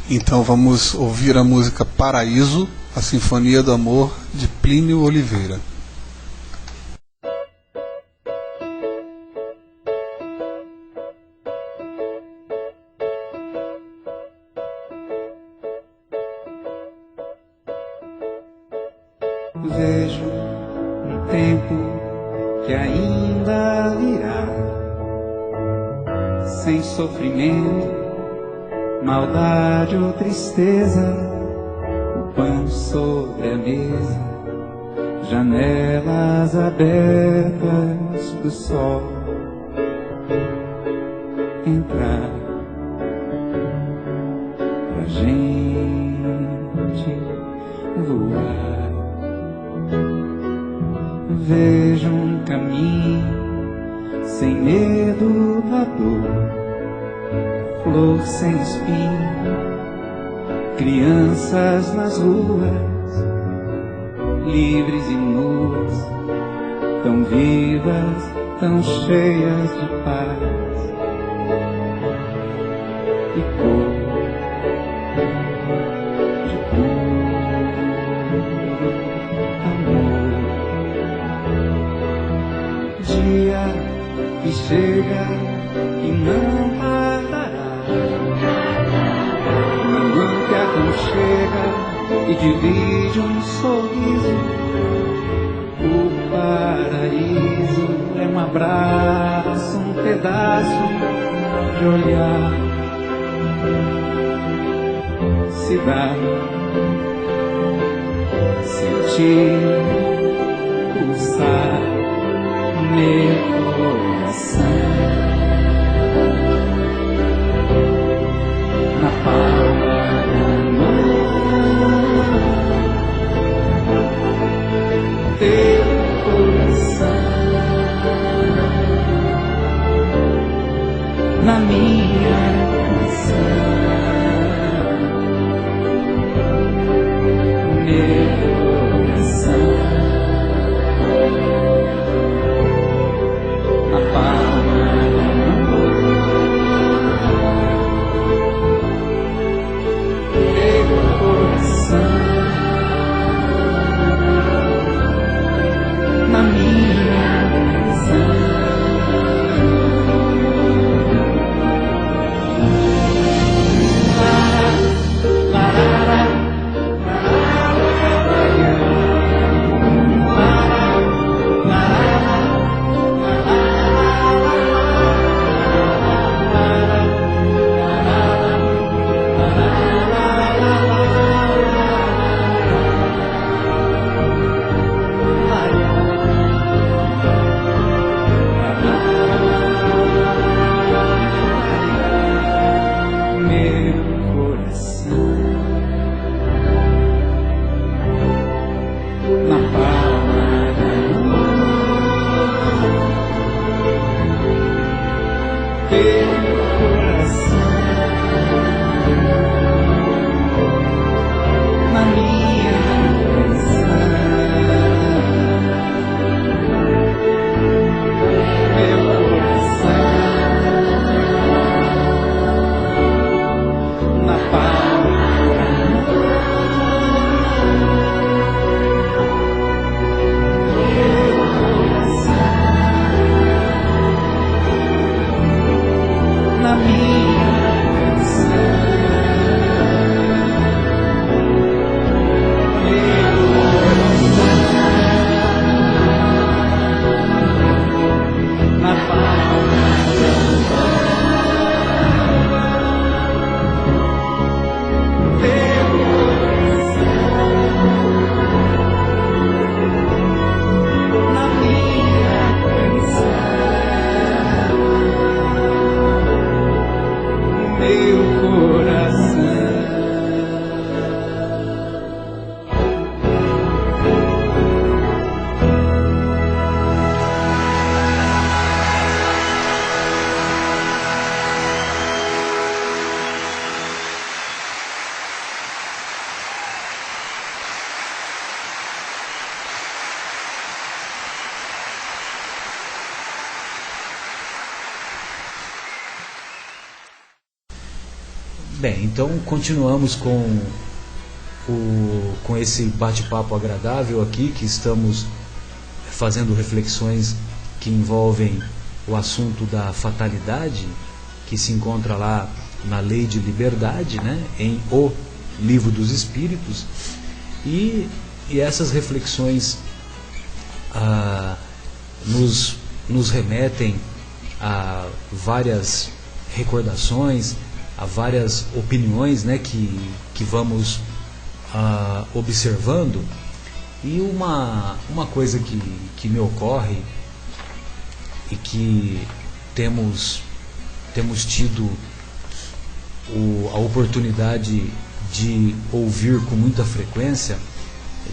Então vamos ouvir a música Paraíso, a Sinfonia do Amor, de Plínio Oliveira. Vejo um tempo que ainda virá, sem sofrimento, maldade ou tristeza, o pão sobre a mesa, janelas abertas pro sol entrar, pra gente voar. Vejo um caminho sem medo da dor, flor sem espinho, crianças nas ruas, livres e nuas, tão vivas, tão cheias de paz e cor. Que chega e não tardará, uma mão que aconchega e divide um sorriso. O paraíso é um abraço, um pedaço de olhar, se dá, sentir, pulsar meu coração, na palma da mão, teu coração, na minha canção, meu coração. Bem, então continuamos com esse bate-papo agradável aqui, que estamos fazendo reflexões que envolvem o assunto da fatalidade, que se encontra lá na Lei de Liberdade, né, em O Livro dos Espíritos, e essas reflexões nos remetem a várias recordações, a várias opiniões, né, que vamos observando. E uma coisa que me ocorre e que temos tido a oportunidade de ouvir com muita frequência,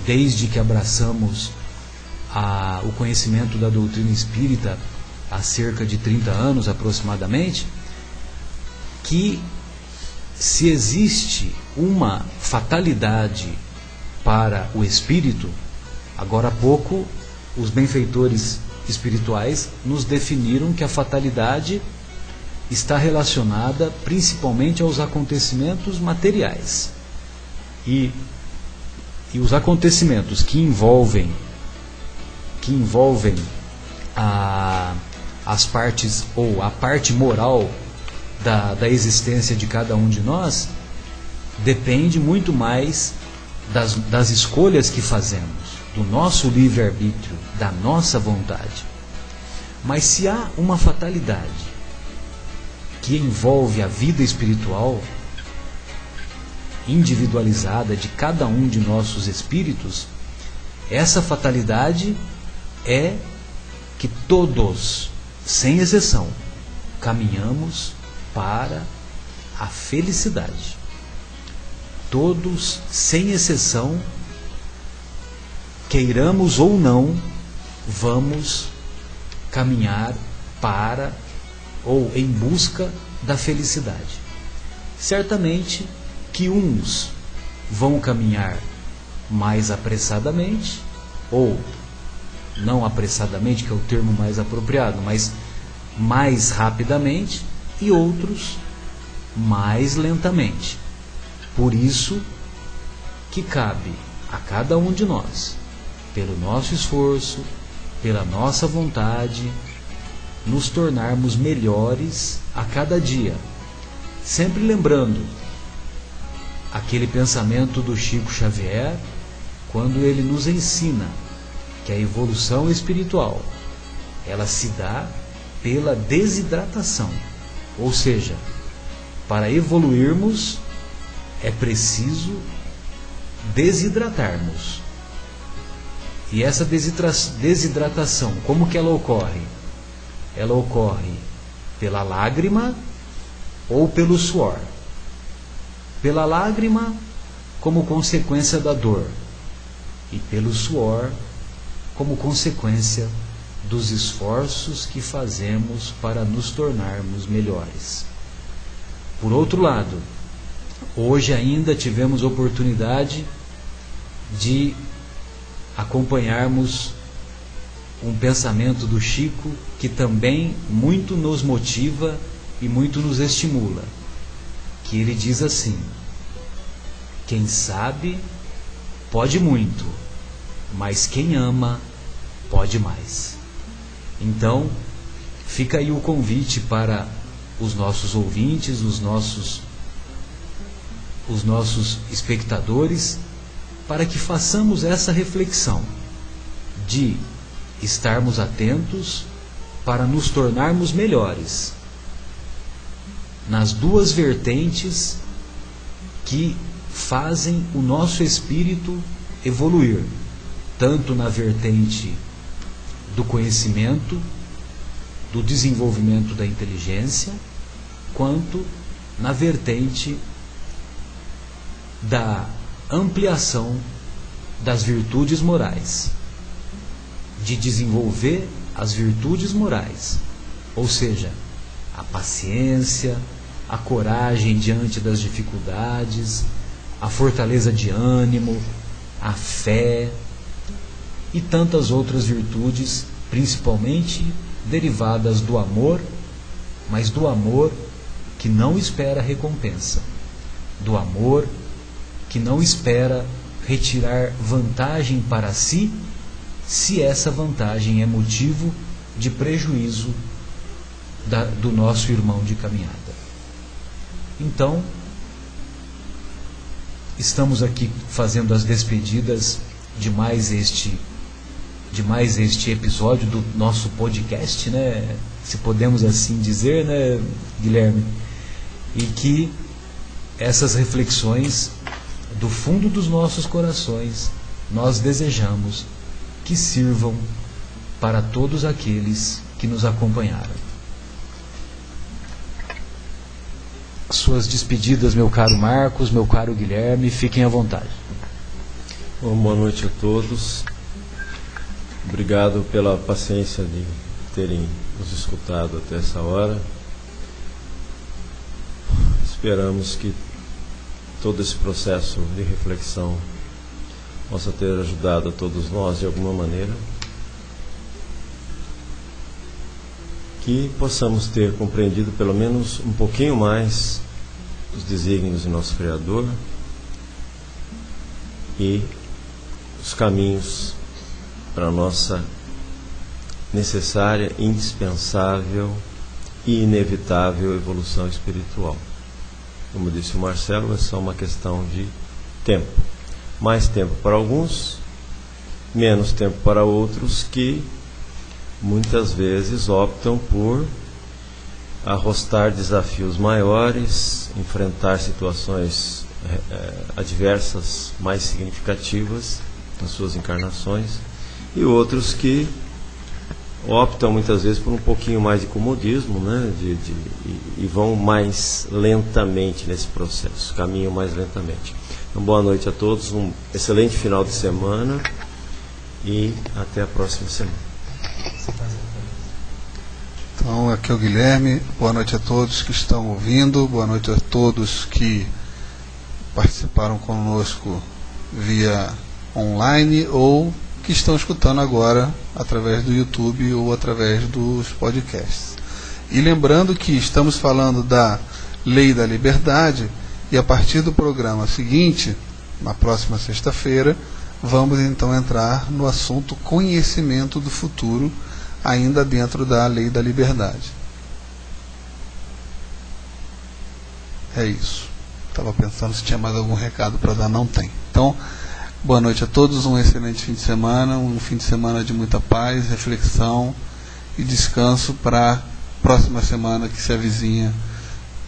desde que abraçamos o conhecimento da doutrina espírita há cerca de 30 anos aproximadamente, que se existe uma fatalidade para o espírito, agora há pouco os benfeitores espirituais nos definiram que a fatalidade está relacionada principalmente aos acontecimentos materiais. E os acontecimentos que envolvem as partes, ou a parte moral da existência de cada um de nós, depende muito mais das escolhas que fazemos, do nosso livre-arbítrio, da nossa vontade. Mas se há uma fatalidade que envolve a vida espiritual individualizada de cada um de nossos espíritos, essa fatalidade é que todos, sem exceção, caminhamos para a felicidade. Todos, sem exceção, queiramos ou não, vamos caminhar para ou em busca da felicidade. Certamente que uns vão caminhar mais apressadamente, ou não apressadamente, que é o termo mais apropriado, mas mais rapidamente, e outros mais lentamente. Por isso que cabe a cada um de nós, pelo nosso esforço, pela nossa vontade, nos tornarmos melhores a cada dia, sempre lembrando aquele pensamento do Chico Xavier, quando ele nos ensina que a evolução espiritual, ela se dá pela desidratação, ou seja, para evoluirmos é preciso desidratarmos. E essa desidratação, como que ela ocorre? Ela ocorre pela lágrima ou pelo suor. Pela lágrima, como consequência da dor, e pelo suor, como consequência dos esforços que fazemos para nos tornarmos melhores. Por outro lado, hoje ainda tivemos oportunidade de acompanharmos um pensamento do Chico que também muito nos motiva e muito nos estimula, que ele diz assim: quem sabe pode muito, mas quem ama pode mais. Então, fica aí o convite para os nossos ouvintes, os nossos espectadores, para que façamos essa reflexão de estarmos atentos para nos tornarmos melhores nas duas vertentes que fazem o nosso espírito evoluir, tanto na vertente do conhecimento, do desenvolvimento da inteligência, quanto na vertente da ampliação das virtudes morais, de desenvolver as virtudes morais, ou seja, a paciência, a coragem diante das dificuldades, a fortaleza de ânimo, a fé e tantas outras virtudes, principalmente derivadas do amor, mas do amor que não espera recompensa, do amor, que não espera retirar vantagem para si, se essa vantagem é motivo de prejuízo do nosso irmão de caminhada. Então, estamos aqui fazendo as despedidas de mais este episódio do nosso podcast, né? Se podemos assim dizer, né, Guilherme? E que essas reflexões, do fundo dos nossos corações, nós desejamos que sirvam para todos aqueles que nos acompanharam. Suas despedidas, meu caro Marcos, meu caro Guilherme, fiquem à vontade. Bom, boa noite a todos. Obrigado pela paciência de terem nos escutado até essa hora. Esperamos que todo esse processo de reflexão possa ter ajudado a todos nós de alguma maneira, que possamos ter compreendido pelo menos um pouquinho mais os desígnios do nosso Criador e os caminhos para a nossa necessária, indispensável e inevitável evolução espiritual. Como disse o Marcelo, é só uma questão de tempo. Mais tempo para alguns, menos tempo para outros, que muitas vezes optam por arrostar desafios maiores, enfrentar situações adversas mais significativas nas suas encarnações, e outros que optam muitas vezes por um pouquinho mais de comodismo, né, e vão mais lentamente nesse processo, caminham mais lentamente. Então, boa noite a todos, um excelente final de semana e até a próxima semana. Então, aqui é o Guilherme. Boa noite a todos que estão ouvindo, boa noite a todos que participaram conosco via online ou que estão escutando agora através do YouTube ou através dos podcasts. E lembrando que estamos falando da Lei da Liberdade, e a partir do programa seguinte, na próxima sexta-feira, vamos então entrar no assunto conhecimento do futuro, ainda dentro da Lei da Liberdade. É isso. Estava pensando se tinha mais algum recado para dar, não tem. Então, boa noite a todos, um excelente fim de semana, um fim de semana de muita paz, reflexão e descanso para a próxima semana que se avizinha,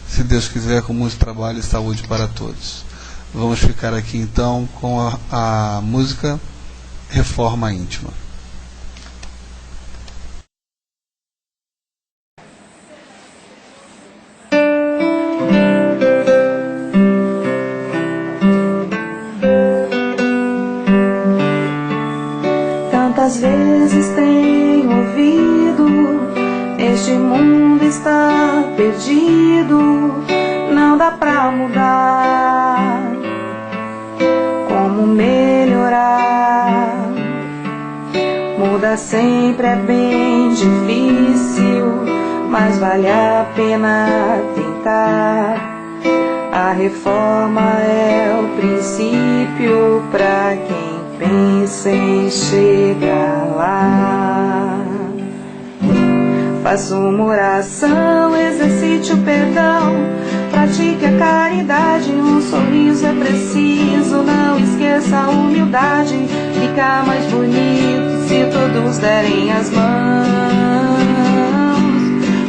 se Deus quiser, com muito trabalho e saúde para todos. Vamos ficar aqui então com a música Reforma Íntima. Tantas vezes tenho ouvido, este mundo está perdido, não dá pra mudar. Como melhorar? Mudar sempre é bem difícil, mas vale a pena tentar. A reforma é o princípio pra quem pensa em chegar lá. Faça uma oração, exercite o perdão, pratique a caridade, um sorriso é preciso. Não esqueça a humildade, fica mais bonito se todos derem as mãos.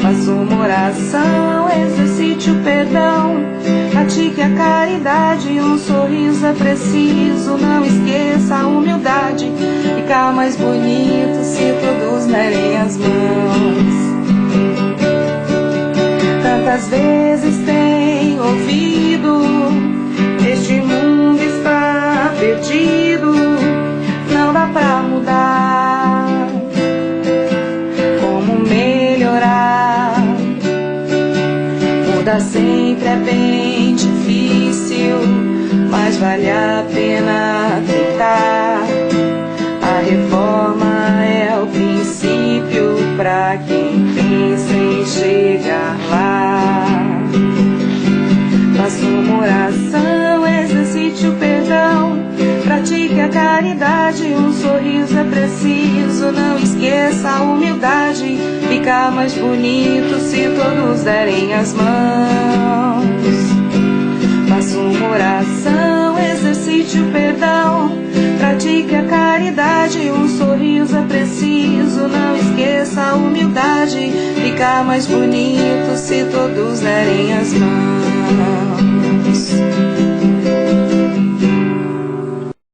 Faça uma oração, exercite o perdão, pratique a caridade, um sorriso é preciso. Não esqueça a humildade, fica mais bonito se todos derem as mãos. Tantas vezes tenho ouvido, este mundo está perdido, não dá pra mudar. Como melhorar? Mudar sempre é bem difícil, mas vale a pena tentar. A reforma é o princípio pra quem pensa em chegar lá. Faça Faça uma oração, exercite o perdão, pratique a caridade, um sorriso é preciso. Não esqueça a humildade, fica mais bonito se todos derem as mãos. Faça uma oração, exercite o perdão, pratique a caridade, um sorriso é preciso. Não esqueça a humildade, fica mais bonito se todos derem as mãos.